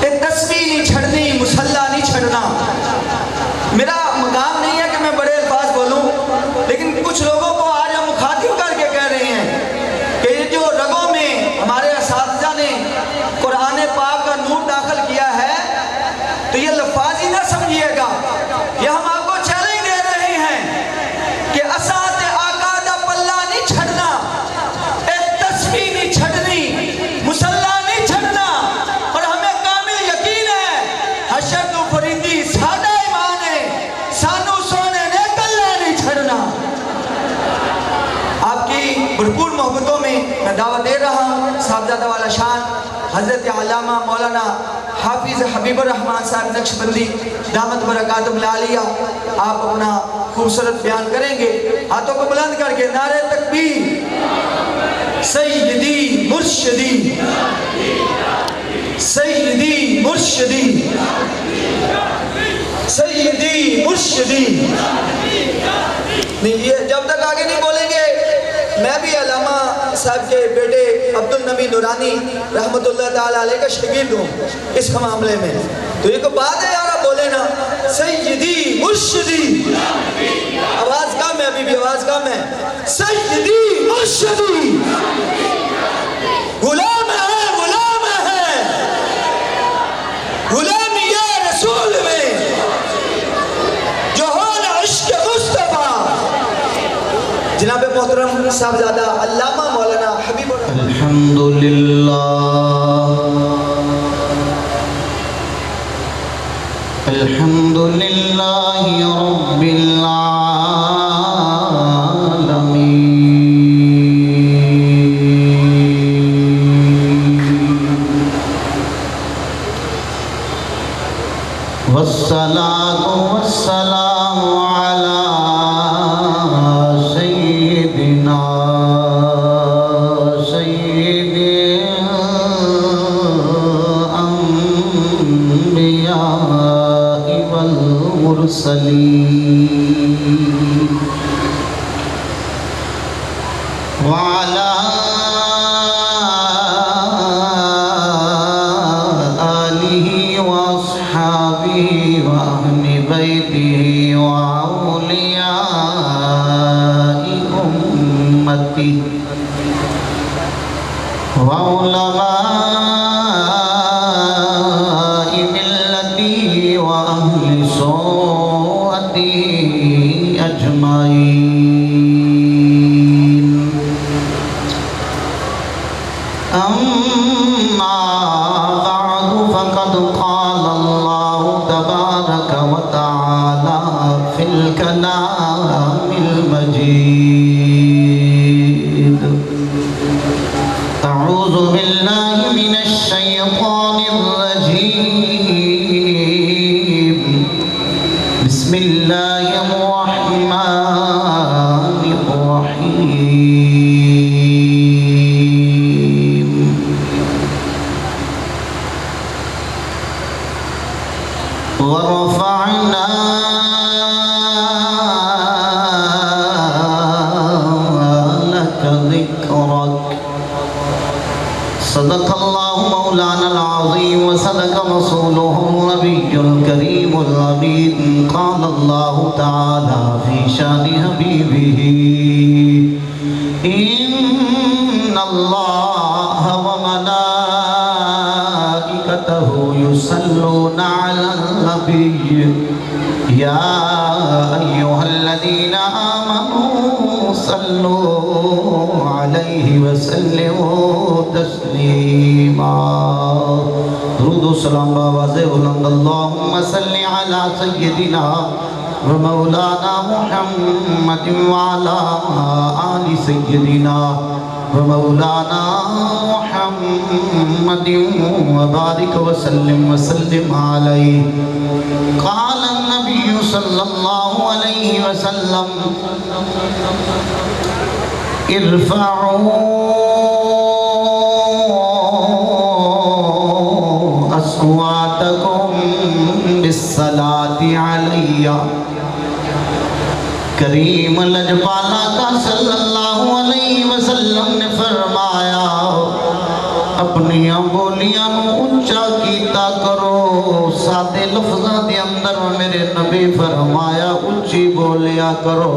تے تسبیح نہیں چھڑنی مسلح نہیں چھڑنا میرا مقام نہیں ہے کہ میں بڑے الفاظ بولوں لیکن کچھ لوگوں کو آج ہم مخاطب کر کے کہہ رہے ہیں کہ یہ جو رگوں میں ہمارے اساتذہ نے قرآن پاک کا نور داخل کیا ہے تو یہ لفاظ ہی نہ سمجھیے گا یہ ہم آپ کو چیلنج دے رہے ہیں کہ اسات آقا دا پلہ نہیں چھڑنا ایک تسبیح نہیں چھڑنی مسلح نہیں چھڑنا اور ہمیں کامل یقین ہے حشر تو فرندی سادہ ایمان ہے سانو سونے نے کلہ نہیں چھڑنا آپ کی بھرپور محبتوں میں میں دعوت دے رہا ہوں صاحبزادہ والا شان حضرت علامہ مولانا حافظ حبیب الرحمن صاحب نقشبندی دامت برکاتہم العالیہ آپ اپنا خوبصورت بیان کریں گے ہاتھوں کو بلند کر کے نعرہ تکبیر سیدی مرشدی سیدی مرشدی سیدی مرشدی نہیں یہ جب تک آگے نہیں بولیں گے میں بھی علامہ صاحب کے بیٹے عبدالنبی نورانی رحمت اللہ تعالیٰ علیہ کا شاگرد ہوں اس معاملے میں تو یہ کو بات ہے یار بولے نا سیدی مرشدی آواز کم ہے ابھی بھی آواز کم ہے سیدی مرشدی غلام ہے غلامی یا رسول میں جو ہونا عشق مصطفیٰ جناب محترم صاحبزادہ علامہ مولانا حبیب الحمد لله الحمد لله رب العالمين والصلاة والسلام على سيدنا سيد الأنبياء والمرسلين وعلى آله وأصحابه وأهل بيته وأولياء أمته وعلماء ملته وأهل سنته أجمعين أما بعد فقد قال الله تبارك وتعالى في الكلام المجيد أعوذ بالله من الشيطان الرجيم بسم الله الرحمن الرحيم ورفعنا لك ذكرك صدق الله مولانا العظيم وصدق رسوله النبي الكريم الأمين قال الله تعالى في شان حبيبه إن الله وملائكته يصلون على النبي يا أيها الذين آمنوا صلوا عليه وسلموا تسليما درود و سلام بآواز بلند اللهم صل على سيدنا ومولانا محمد وعلى آل سيدنا ومولانا محمد وبارك وسلم وسلم عليه قال النبي صلى الله عليه وسلم ارفعوا أصواتكم بالصلاة علي کریم لجپالا کا صلی اللہ علیہ وسلم نے فرمایا اپنی بولیاں اونچا کیتا کرو سادے لفظاں دے اندر میرے نبی فرمایا اونچی بولیا کرو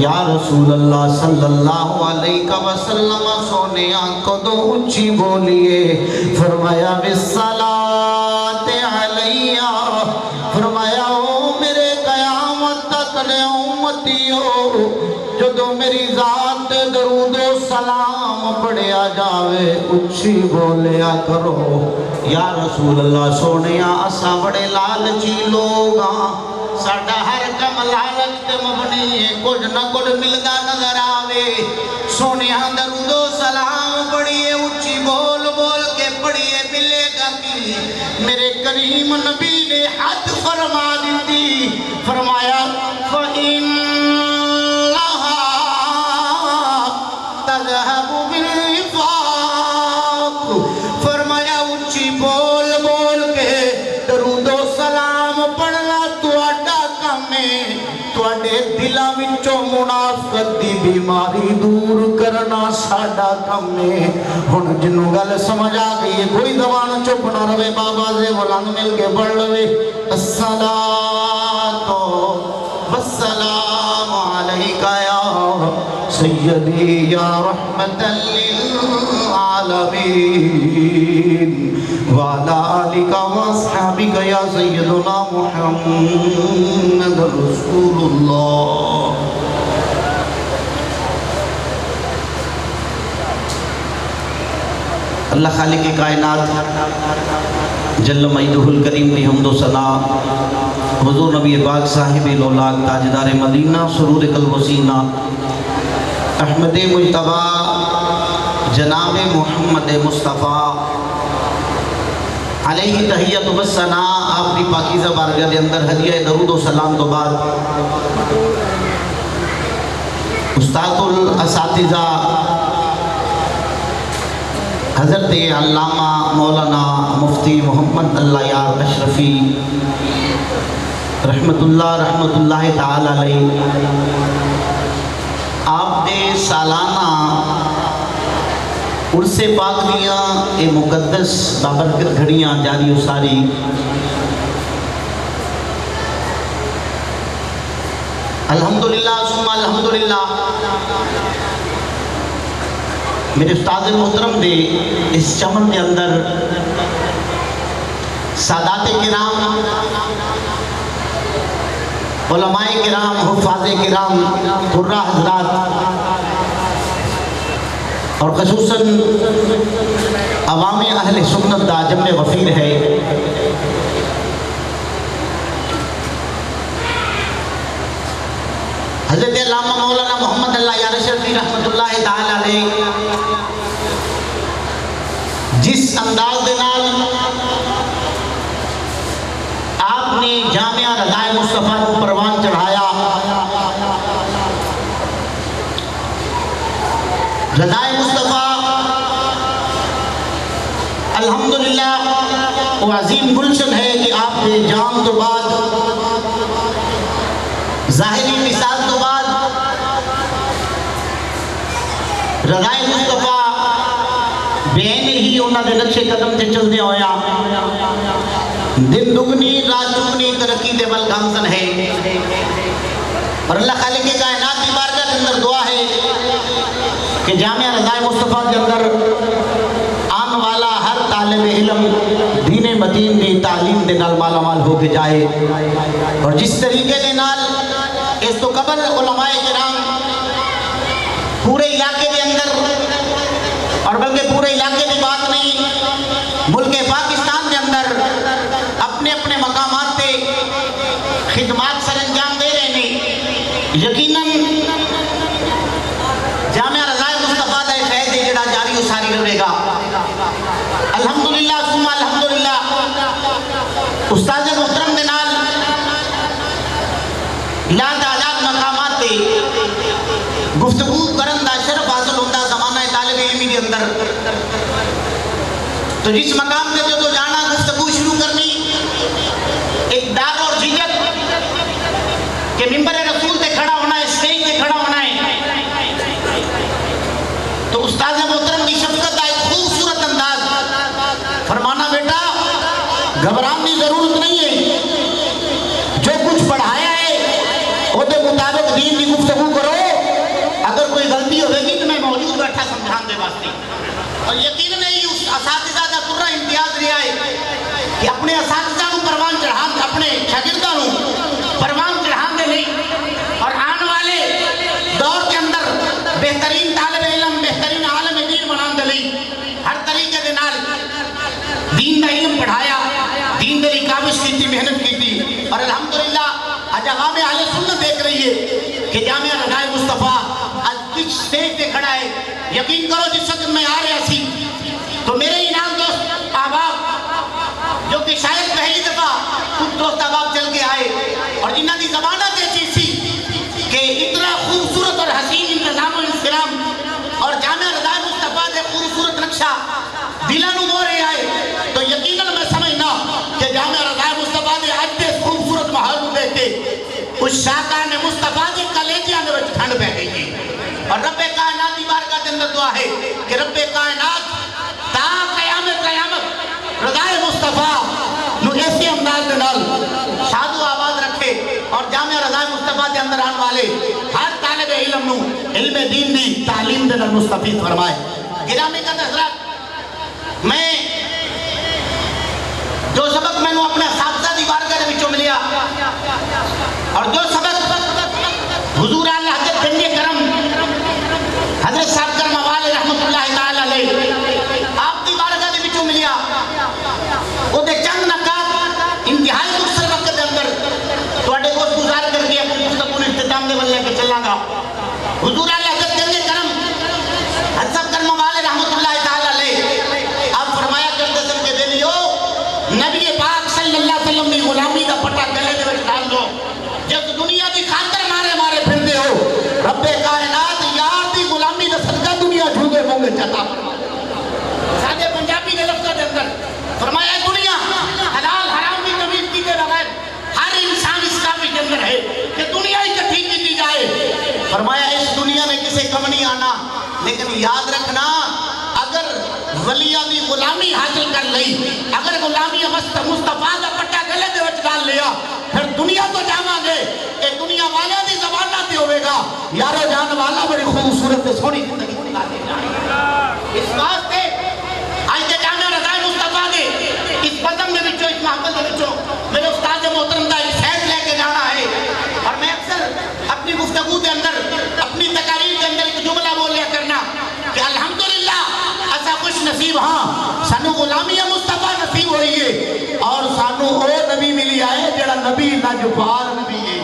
یا رسول اللہ صلی اللہ علیہ وسلم سونے آنکھوں دو اونچی بولیے فرمایا بالصلاة علیہ فرمایا او میرے قیامت تک نے امتیو جدو میری ذات درود و سلام پڑھیا جاوے اچھی بولیا کرو یا رسول اللہ سونیا اسا بڑے لالچی لوگاں ساڑھا ہر کم لالچ تے مبنی ہے کچھ نہ کچھ ملدا نظر آوے سونیا درود و سلام پڑھیے اچھی بول بول کے پڑھیے ملے گا کی میرے کریم نبی نے حد فرما دیتی فرمایا فَإِنَّهَا تَذْهَبُ بِالْوِفَاقِ فرمایا اچھی بول بول کے درود و سلام پڑھنا تواڈا کم ہے تواڈے دلاں وچوں منافقت دی بیماری دور کرنا ساڈا کم ہے ہن جنوں گل سمجھ آ گئی ہے کوئی زبان چپ نہ رہے بابا سے بلند مل کے پڑھ لوے الصلاۃ والسلام علیکہ یا سیدی یا رحمت للعالمین وعلا آلکہ واصحابکہ یا سیدنا محمد رسول اللہ اللہ خالق کائنات جل مجدہ الکریم کی حمد و ثنا حضور نبی پاک صاحب الاولاق تاجدار مدینہ سرور قلب و سینہ احمد مجتبیٰ جناب محمد مصطفیٰ علیہ تحیت و ثنا آپ کی پاکیزہ بارگاہ کے اندر ہدیہ درود و سلام تو بعد استاد الاساتذہ حضرت علامہ مولانا مفتی محمد اللہ یار اشرفی رحمت اللہ تعالی علیہ آپ دے سالانہ عرس پاک دیاں اے مقدس بابرکت گھڑیاں جاری و ساری الحمدللہ ثم الحمدللہ میرے استاد محترم دے اس چمن کے اندر سادات کرام علماء کرام حفاظ کرام قرہ حضرات اور خصوصاً عوام اہل سنت دا جمع غفیر ہے حضرت علامہ مولانا محمد اللہ یار اشرفی رحمت اللہ تعالی علیہ جس انداز دے نال آپ نے جامعہ رضائے مصطفیٰ کو پروان چڑھایا رضائے مصطفیٰ الحمدللہ وہ عظیم گلشن ہے کہ آپ کے جام تو بعد ظاہری مثال تو بعد رضائے مصطفیٰ بین ہی انہوں نے نقش قدم سے چل دے ہویا دن دگنی رات دگنی ترقی دے بل گامزن ہے اور اللہ خالق کائنات کی بارگاہ کے اندر دعا ہے کہ جامعہ رضائے مصطفیٰ کے اندر آن والا ہر طالب علم دین مدین دی تعلیم دے نال مالا مال ہو کے جائے اور جس طریقے دے نال اس تو قبل علماء کرام پورے علاقے کے اندر اور بلکہ پورے علاقے کی بات نہیں ملک پاکستان کے اندر اپنے اپنے مقامات پہ خدمات سر انجام دے رہے ہیں یقیناً جامعہ رضائے مصطفیٰ دا فیض جڑا جاری و ساری رہے گا الحمدللہ ثم الحمدللہ استاد محترم دے نال لا تعداد مقامات تے گفتگو کرن دا شرف حاصل ہوتا زمانہ طالب علمی کے اندر تو جس مقام تے جو جانا گفتگو شروع کرنی ایک ڈر اور جھجک کہ ممبر رسول تے کھڑا ہونا ہے اسٹیج تے کھڑا ہونا ہے تو استاد محترم کی شفقت کا ایک خوبصورت انداز فرمانا بیٹا گھبرانے کی ضرورت نہیں ہے جو کچھ پڑھایا ہے وہ دے مطابق دین کی گفتگو کرو اگر کوئی غلطی ہوئے گی تو میں موجود بیٹھا سمجھان دے واسطے اور یقین نہیں اس اساتذہ کا پورا امتیاز رہا ہے کہ اپنے اساتذہ کو پروان چڑھان اپنے شاگردوں کو پروان چڑھان دے نہیں اور آنے والے دور کے اندر بہترین طالب علم بہترین عالم دین بنان دے لئی ہر طریقے دے نال دین دا علم پڑھایا دین دے کاوش کی تھی محنت کی تھی اور الحمدللہ آج عوام اہل سنت دیکھ رہی ہے کہ جامعہ رضائے مصطفیٰ آج کچھ سٹیج پہ کھڑا ہے یقین کرو جس وقت میں آ رہا سی تو میرے انعام دوست احباب جو کہ شاید پہلی دفعہ کچھ دوست احباب چل کے آئے اور جنہاں دی زبانت ایسی سی کہ اتنا خوبصورت اور حسین انتظام و انسلام اور جامعہ رضائے مصطفیٰ دے خوبصورت نقشہ دلانو مو رہے آئے تو یقیناً میں سمجھنا کہ جامعہ رضائے مصطفیٰ دے عدد خوبصورت محل کو دیکھ کے اس شاکان مصطفیٰ دے کلیجیاں دے وچ ٹھنڈ پہ گئی ہے اور رب کائنات کی بارگاہ کے اندر دعا ہے کہ رب کائنات تا قیامت رضائے مصطفیٰ نو ایسے انداز دے نال شاد و آباد رکھے اور جامعہ رضائے مصطفیٰ دے اندر آن والے ہر طالب علم نو علم دین دی تعلیم دے نال مستفید فرمائے گرامی کا حضرات میں جو سبق میں نو اپنے اساتذہ دی بارگاہ دے وچوں ملیا اور جو سبق حضور اعلی حضرت بندے کرم حضرت صاحب کرم والے رحمت اللہ تعالی علیہ آپ دی بارگاہ کو ملیا وہ دے چند نکات انتہائی مختصر وقت دے اندر تواڈے کو گزار کر کے اپنی گفتگو اختتام دے ولے کے چلاں گا. حضور اعلی حضرت جنگ کرم حضرت کرم والے رحمت اللہ تعالی علیہ آپ فرمایا کرتے سن کے بیلیو نبی پاک صلی اللہ علیہ وسلم دی غلامی دا پٹا گلے دے وچ ڈال دو. جب دنیا دی خاطر مارے پھردے ہو رب کائنات یار دی غلامی دا صدقہ دنیا جھوٹے منگے چاہتا. سادے پنجابی کے لفظ دے اندر فرمایا دنیا حلال حرام کی تمیز کی کے بغیر ہر انسان اس کام کے اندر ہے کہ دنیا اکٹھی کی جائے. فرمایا اس دنیا میں کسی کم نہیں آنا لیکن یاد رکھنا اگر ولیہ دی غلامی حاصل کر لئی اگر غلامی مصطفیٰ دا پٹا گلے دے وچ ڈال لیا پھر دنیا تو جاواں گے کہ دنیا والے دی زبانہ تے ہوئے گا یارو جان والا بڑی خوبصورت تے سونی زندگی گزارے گا. اس واسطے آج کے جامعہ رضائے مصطفیٰ دے اس بزم دے وچوں اس محبت دے وچوں میرے استاد محترم دا ایک فیض لے کے جانا ہے. اور میں اکثر اپنی گفتگو دے اندر اپنی تقاریر کے اندر ایک جملہ بولیا کرنا کہ الحمدللہ ایسا خوش نصیب ہاں سانو غلامی مصطفیٰ نصیب ہوئی ہے اور سانو او نبی ملی آئے جڑا نبی لاجپال نبی ہے.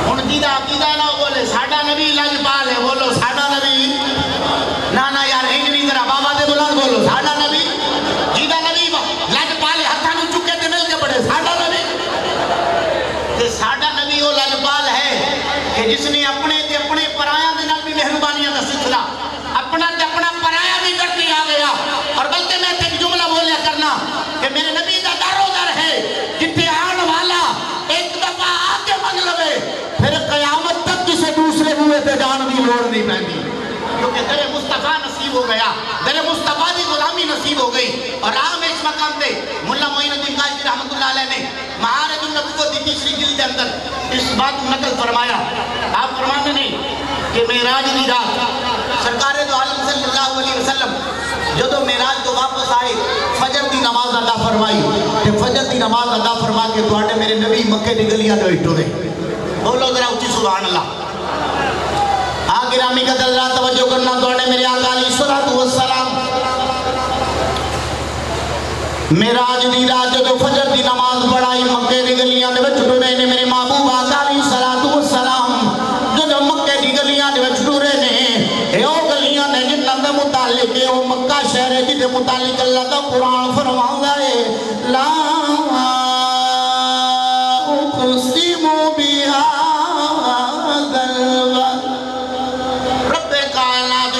ہن جیدا عقیدہ نہ بولے ساڈا نبی لاجپال ہے بولو ساڈا نبی نا یار انج نہیں ذرا بابا دے بلند بولو ساڈا نبی جیدا نبی لاجپال ہتھاں نوں چکے تے مل کے بڑے ساڈا نبی تے ساڈا نبی او لاجپال ہے کہ جس نے اپنے تے اپنے پرایاں دے نال بھی مہربانیاں دا سلسلہ اپنا تے اپنا پرایا بھی کرتے آ گیا. اور بلکہ میں ایک جملہ بولیا کرنا کہ میرے نبی دا دار و در ہے جتنے آن والا ایک دفعہ آ کے منگ لوے پھر قیامت تک کسی دوسرے بوئے تے جان دی لوڑ نہیں پہنی کیونکہ در مصطفیٰ نصیب ہو گیا در مصطفیٰ دی غلامی نصیب ہو گئی. اور آج میں اس مقام پہ ملا معین الدین قاضی رحمت اللہ علیہ نے معارج النبوت دی تیسری جلد کے اندر اس بات نقل فرمایا. آپ فرماتے نہیں کہ معراج دی رات سرکار دو عالم صلی اللہ علیہ وسلم جدو معراج تو واپس آئے فجر دی نماز ادا فرمائی کہ فجر دی نماز ادا فرما کے تواڈے میرے نبی مکے دی گلیاں دے وچ ٹرے. بولو ذرا اونچی سبحان اللہ. گرامی کا دلرا توجہ کرنا تواڈے میرے آقا علیہ الصلوۃ والسلام معراج دی رات جدو فجر دی نماز پڑھائی مکے دی گلیاں دے وچ ٹرے نے میرے محبوب آقا علیہ الصلوۃ والسلام جدو مکے دی گلیاں دے وچ ٹرے نے اے او گلیاں نے جنہاں دے متعلق اے او مکہ شہر ہے جدے متعلق اللہ دا قرآن فرماوندا ہے لا اقسم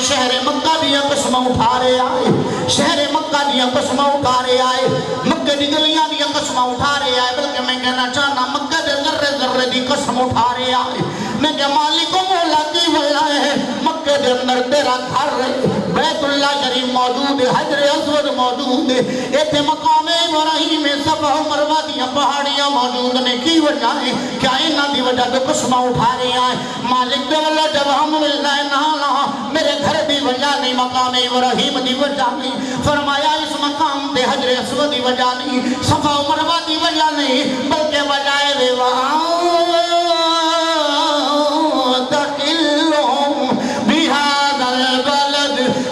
شہر مکہ دیا قسمہ اٹھا رہے آئے شہر مکہ دیا قسمہ اٹھا رہے آئے مکہ دی گلیاں دیا قسمہ اٹھا رہے آئے بلکہ میں کہنا چاہنا مکہ دے ذرے ذرے دی قسم اٹھا رہے آئے. میں کہ مالک و مولا کی وجہ ہے مکہ دے اندر تیرا گھر بیت اللہ شریف موجود ہے حجر اسود موجود ہے ایتھے مقام ابراہیم صفا و مروہ دیا پہاڑیاں موجود نے کی وجہ ہے کیا انہاں دی وجہ تو قسمہ اٹھا رہے آئے. مالک دے واللہ جب ہم ملنا ہے نالا میرے گھر دی وجہ نہیں مقام ابراہیم دی وجہ نہیں فرمایا اس مقام دے حجر اسود دی وجہ نہیں صفا و مروہ دی وجہ نہیں بلکہ وجہ ہے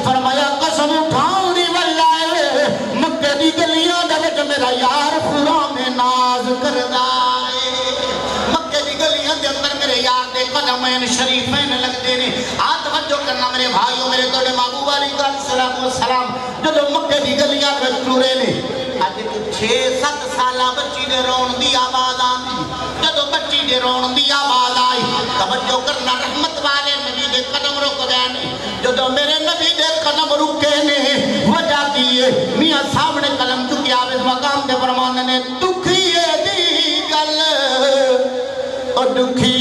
فرمایا قسم اٹھاؤں دی واللہ مکہ دی گلیاں دے وچ میرا یار قرآن ناز کردائے مکہ دی گلیاں دے اندر میرے یار دے قدمین شریفین لگ دینے. آج توجہ کرنا میرے بھائیوں میرے توڑے محبوب علیہ السلام جدو مکہ دی گلیاں دے وچ ٹرے نے آج 6-7 سالہ بچی دے رون دی آواز آندی جدو بچی دے رون دی آواز آئی توجہ کرنا رحمت والے نبی دے قدم رک گئے نے جدو میرے نبی دے قدم رکے نے وجہ دیئے میاں سامنے قلم چکی آویز مقام دے فرمانے نے دکھیے دی گل اور دکھی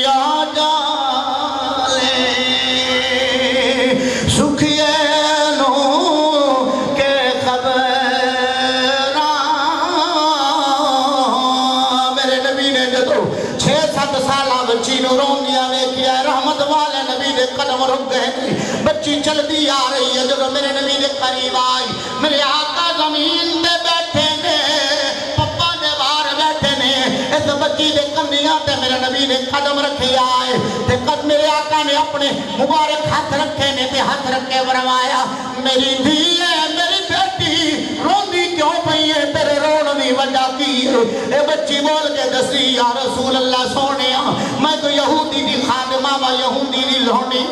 آ جالے سکھیے نو کے خبران میرے نبی نے جدو 6-7 سالہ بچی نو رون دیا وے کیا رحمت والے نبی دے قدم رک گئے بچی چل دی آ رہی ہے جدو میرے نبی دے قریب آئی میرے آقا زمین دے بیٹھے نے پپا دے باہر بیٹھے نے اس بچی بچی دے کنیاں تے میرے نبی نے قدم رکھے آئے تے قد میرے آقا نے اپنے مبارک ہاتھ رکھے نے تے ہاتھ رکھے فرمایا میری دھی ہے میری بیٹی روندی کیوں پئی ہے تیرے رون دی وجہ کی ہے اے بچی بول کے دسی یا رسول اللہ سونیا میں تو یہودی دی خادمہ و یہودی دی لونی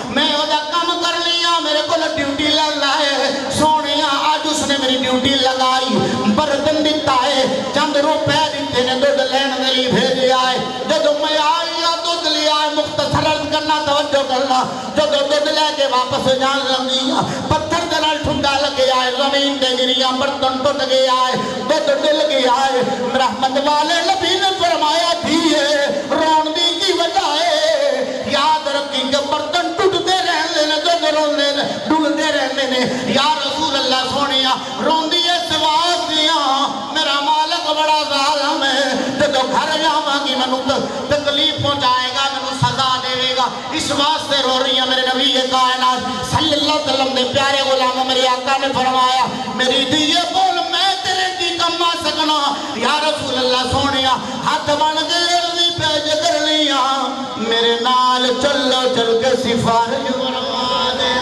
میں وجہ کم کر لیا میرے کو ڈیوٹی لگ لائے سونیا آج اس نے میری ڈیوٹی لگائی بردن دیتا ہے چند روپے دیتے نے دودھ لین دلی بھیجے آئے جب میں آئی دودھ لیا ہے مختصر عرض کرنا توجہ کرنا جب دودھ لے کے واپس جان لگی پتھر دلال ٹھنڈا لگے آئے زمین دے گریا برتن ٹوٹ گئے آئے دودھ ڈل گئے آئے رحمت والے نبی نے فرمایا دھیے رون دی کی وجہ ہے یاد رکھی کہ برتن ٹوٹتے رہنے نے دودھ رونے ڈولتے رہنے نے یا رسول اللہ سونیا رون دی سواس دیا میرا مالک بڑا ظالم ہے جب گھر جاواں گی منو تکلیف پہنچائے گا منو سزا دے گا اس واسطے رو رہی ہے میرے نبی کائنات صلی اللہ علیہ وسلم نے پیارے غلام میرے آقا نے فرمایا میری دیئے بول میں تیرے کی کم آ سکنا یا رسول اللہ سونیا ہاتھ بن گئے عرضی پیج کر لیا میرے نال چلو چل کے سفارش فرما دے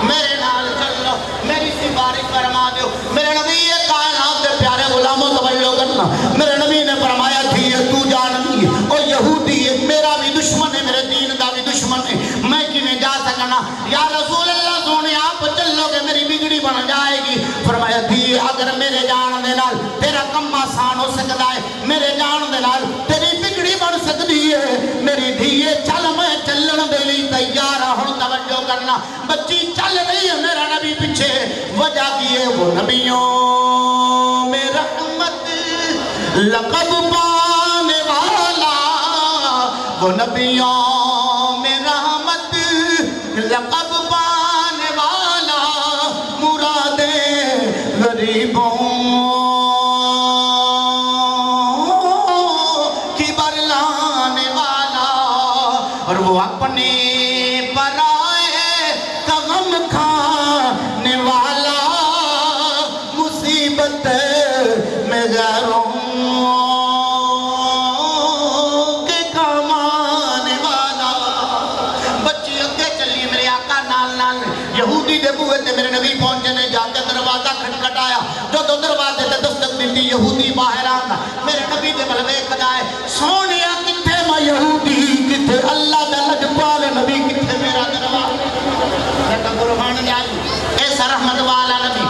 میرے نال چلو میری سفارش فرما دے میرے نبی کائنات دے پیارے غلاموں توجہ کرنا میرے نبی نے فرمایا تھی تو جاننی او یہودی میرا بھی دشمن ہے میرے دین دا بھی دشمن ہے میں کیویں جا سکنا یا رسول اللہ سونے آپ چلو گے میری بگڑی بن جائے گی فرمایا تھی اگر میرے جان دے نال تیرا کم آسان ہو سکتا ہے میرے جان دے نال تیری بگڑی بن سکتی ہے میری دھیے چل میں چلن دے لئی تیار ہوں توجہ کرنا بچی چل رہی ہے میرا نبی پیچھے وجہ کی ہے وہ نبیوں میں رحمت لقب پانے والا وہ نبیوں میں رحمت لقب پانے والا مرادیں غریبوں کی برلانے والا اور وہ اپنے پرائے کا غم کھانے والا مصیبت میں غیروں کے کام آنے والا بچی اگے چلی میرے آقا نال نال یہودی دے بوئے تے میرے نبی پہنچے نے جا کے دروازہ کھٹکھٹایا جو دو دروازے تے دستک دیتی یہودی باہر آنا میرے نبی دے ملوے کھدائے سونیا کتھے میں یہودی کتھے اللہ دا لجپال نبی کتھے میرا دروازہ قربان جائی ایسا رحمت والا نبی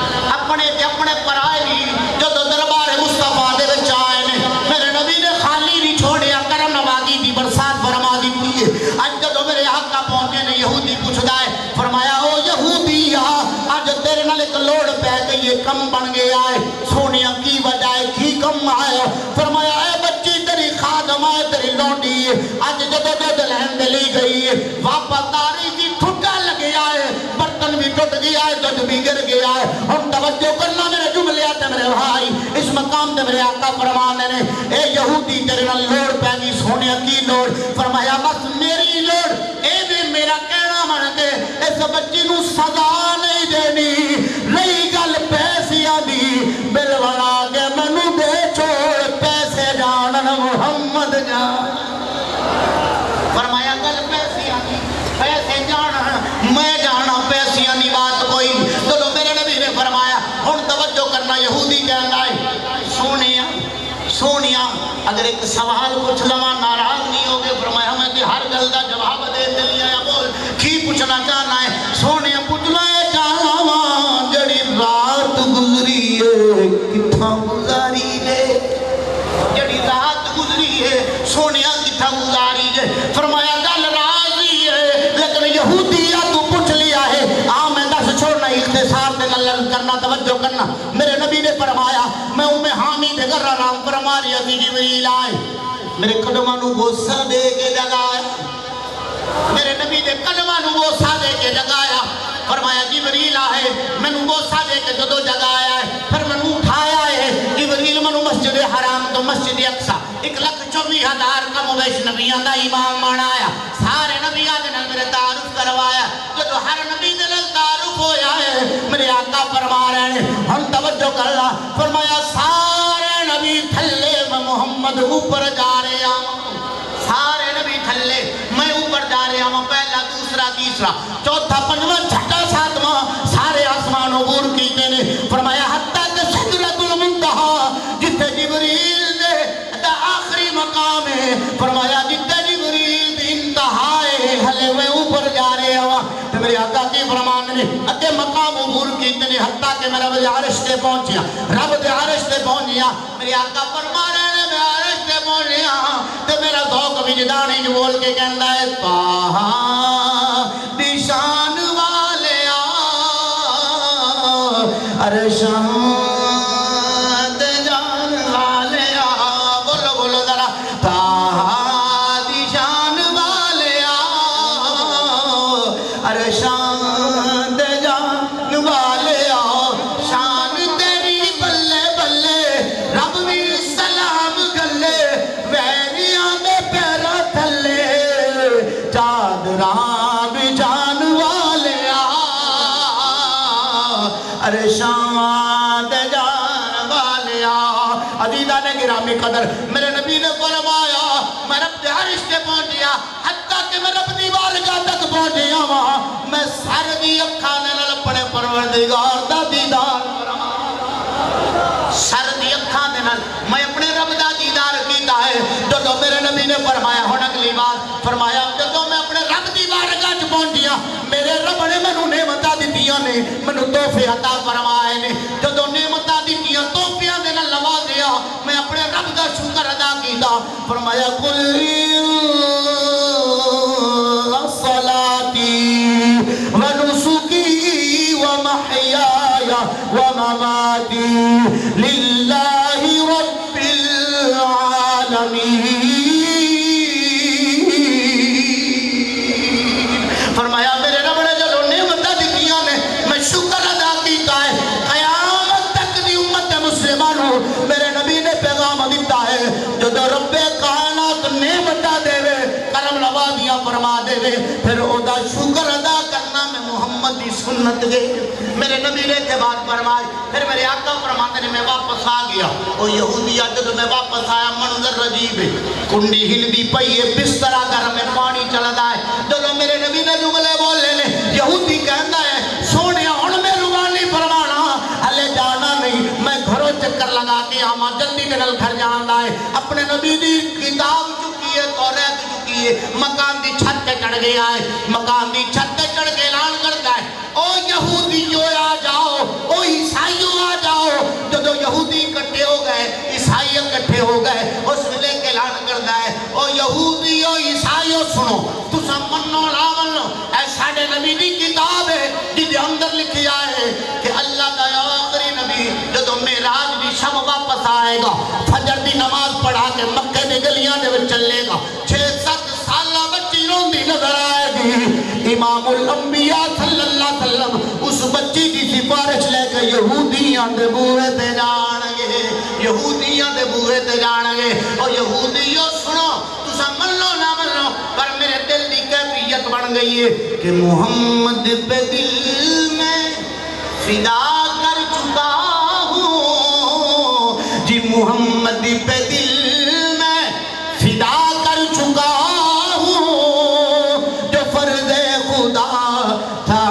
اپنے پرائے بھی جو دو دربار مصطفیٰ دے وچ آئے نے میرے نبی نے خالی نہیں چھوڑیا کرم نوازی دی برسات فرما دی ہے اج جو میرے آقا پہنچے نے یہودی پوچھدا ہے فرمایا او یہودی اج تیرے نال ایک لوڑ پہ گئی ہے کم بن گیا ہے سونیا کی وجہ ہے کی کم آیا فرمایا اے بچی تیری خادم ہے تیری لونڈی ہے اج جدو دودھ لہن دے لی گئی ہے واپس تاری کی ٹھٹا لگیا ہے برتن بھی ٹوٹ گیا ہے دودھ بھی گر گیا ہے ہم توجہ کرنا میرے جملے آتے میرے بھائی اس مقام تے میرے آقا فرمانے نے اے یہودی تیرے نال لوڑ پہ گئی سونیا کی لوڑ فرمایا بس میری لوڑ اے بھی میرا کہنا من کے اس بچی نو سزا نہیں دینی رہی گل پیسیاں دی بل بنا کے منو دے چھوڑ پیسے جانن محمد جان فرمایا گل پیسیاں دی پیسے جانن میں جانا پیسیاں دی بات کوئی چلو میرے نبی نے فرمایا ہن توجہ کرنا یہودی کہندا ہے سونیا اگر ایک سوال پوچھ لواں ناراض نہیں ہوگے فرمایا میں تے ہر گل دا جواب دے دلی آیا بول کی پوچھنا چاہنا ہے سونیا پوچھنا ہے چاہواں جڑی رات گزری ہے کتھاں گزاری ہے جڑی رات گزری ہے سونیا کتھاں گزاری ہے فرمایا گل راضی ہے لیکن یہودی تو پوچھ لیا ہے میں دس چھوڑنا اختصار دے نال کرنا توجہ کرنا میرے نبی نے فرمایا میں ہانی دے گھر آرام فرما رہی تھی جبریل آئے میرے قدماں نو بوسہ دے کے لگایا میرے نبی دے قدماں نو بوسہ دے کے لگایا فرمایا جبریل آئے میں نو بوسہ دے کے جدو جگایا ہے پھر میں نو اٹھایا ہے جبریل میں نو مسجد حرام تو مسجد اقصی 1,24,000 کا مبیش نبیان دا امام بنایا سارے نبی آدھے نے میرے تعارف کروایا جو ہر نبی دے نال تعارف ہویا ہے میرے آقا فرما رہے ہیں ہم توجہ کرنا فرمایا سارے نبی تھلے میں محمد محمد اوپر جا رہے ہیں سارے نبی تھلے میں اوپر جا رہے ہیں پہلا دوسرا تیسرا چوتھا پنجواں چھٹا ساتواں سارے آسمان عبور کیتے نے فرمایا حتیٰ کہ سدرۃ المنتہا جتنے جبریل دے آخری مقام ہے فرمایا جتنے جبریل دے انتہا ہے ہلے میں اوپر جا رہے ہیں تو میرے آقا کی فرمان نے اتے مقام عبور کیتے نے حتیٰ کہ میں رب دے عرش تے پہنچیا رب دے عرش تے پہنچیا میرے آقا فرما رہے ہیں میں عرش تے پہنچیا تو میرا ذوق وجدانی جو بول کے کہندا ہے طٰہٰ دی شان والیا عرشاں دے جان والیا بولو بولو ذرا طٰہٰ دی شان والیا عرشاں دے جان والیا شان تیری بلے بلے رب بھی سلام گلے ویریاں دے پیرا تھلے چادراں بھی جان والیا عرشاں دے جان والیا عزیزاں نے گرامی قدر میرے نبی نے فرمایا میں رب دے عرش تے پہنچیا حتیٰ کہ میں رب دی بارگاہ تک پہنچیا وہاں میں سر دی اکھاں نال اپنے پروردگار دا دیدار سر دی اکھاں دے نال میں اپنے رب دا دیدار کیتا ہے جو میرے نبی نے فرمایا ہن اگلی بات فرمایا جو میں اپنے رب دی بارگاہ چ پہنچیا میرے رب نے مینوں نعمتاں دتیاں نے مینوں تحفے عطا فرمائے نے جو نعمتاں دتیاں تحفیاں دے نال نوازیا میں اپنے رب دا شکر ادا کیتا فرمایا قل صلاتی ونسکی ومحیای ومماتی للہ رب العالمین فرمایا میرے رب نے جو نعمتاں دتیاں نے میں شکر ادا کیتا ہے قیامت تک دی امت مسلمانوں میرے نبی نے پیغام دیتا ہے جو رب کائنات نعمتاں دے وے کرم نوازیاں فرما دے وے پھر او دا شکر ادا کرنا میں محمد دی سنت گئے میرے نبی نے تے بات فرمائی پھر میرے آقا فرماتے نے میں واپس آ گیا او یہودی جب میں واپس آیا منظر عجیب ہے کنڈی ہلدی پئی ہے بستر گھر میں پانی چلدا ہے جو میرے نبی نے جملے بولے نے یہودی کہندا ہے سونیا ہن میں روانی فرمانا ہلے جانا نہیں میں گھروں چکر لگا کے آواں جلدی نال گھر جانا ہے اپنے نبی دی کتاب چکی ہے توریت چکی ہے مکان دی چھت تے چڑھ گیا ہے مکان دی چھت تے چڑھ کے اعلان کرتا ہے او یہودیو آ جاؤ او عیسائیو آ جاؤ جو یہودی اکٹھے ہو گئے عیسائی اکٹھے ہو گئے اس ویلے کے اعلان کرتا ہے او یہودیو عیسائیو سنو تساں منو لا منو اے ساڈے نبی دی کتاب ہے جدے اندر لکھیا ہے کہ اللہ دا آخری نبی جو معراج دی شب واپس آئے گا فجر دی نماز پڑھا کے مکے دی گلیاں دے وچ چلے گا 6-7 سالہ بچی روندی نظر آئے گی امام الانبیاء صلی اللہ علیہ وسلم اس بچی کی سفارش لے کے یہودیاں دے بوئے تے جان گے یہودیاں دے بوئے تے جان گے اور یہودیوں سنو تسا من لو نہ من لو پر میرے دل دی کیفیت بن گئی ہے کہ محمد پہ دل میں فدا کر چکا ہوں جی محمد پہ دل میں فدا کر چکا ہوں جو فرض خدا تھا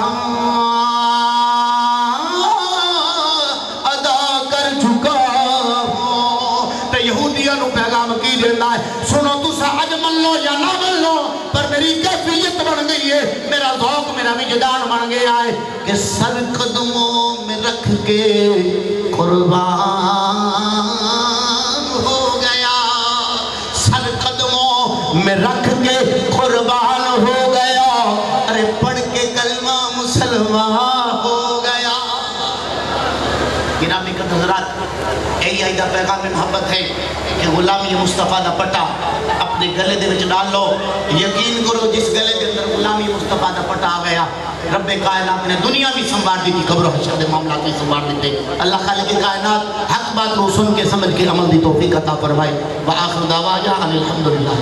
ادا کر چکا ہوں تو یہودیاں نو پیغام کی دینا ہے سنو تسا اج من لو یا نہ من لو پر میری کیفیت بن گئی ہے میرا ذوق میرا وجدان بن گیا ہے کہ سر قدموں میں رکھ کے قربان ہو گیا سر قدموں میں رکھ کے قربان ہو گیا ارے پڑھ کے کلمہ مسلمان ہو گیا گرامی کا حضرات یہی آئیدہ پیغام محبت ہے کہ غلامی مصطفیٰ دا پٹا اپنے گلے دے وچ ڈال لو یقین کرو جس گلے دے اندر غلامی مصطفیٰ دا پٹا آ گیا رب کائنات نے دنیا بھی سنبھال دی تھی قبر و حشر دے معاملات بھی سنبھال دیتے اللہ خالق کائنات حق بات کو سن کے سمجھ کے عمل دی توفیق عطا فرمائے وآخر دعوانا ان الحمدللہ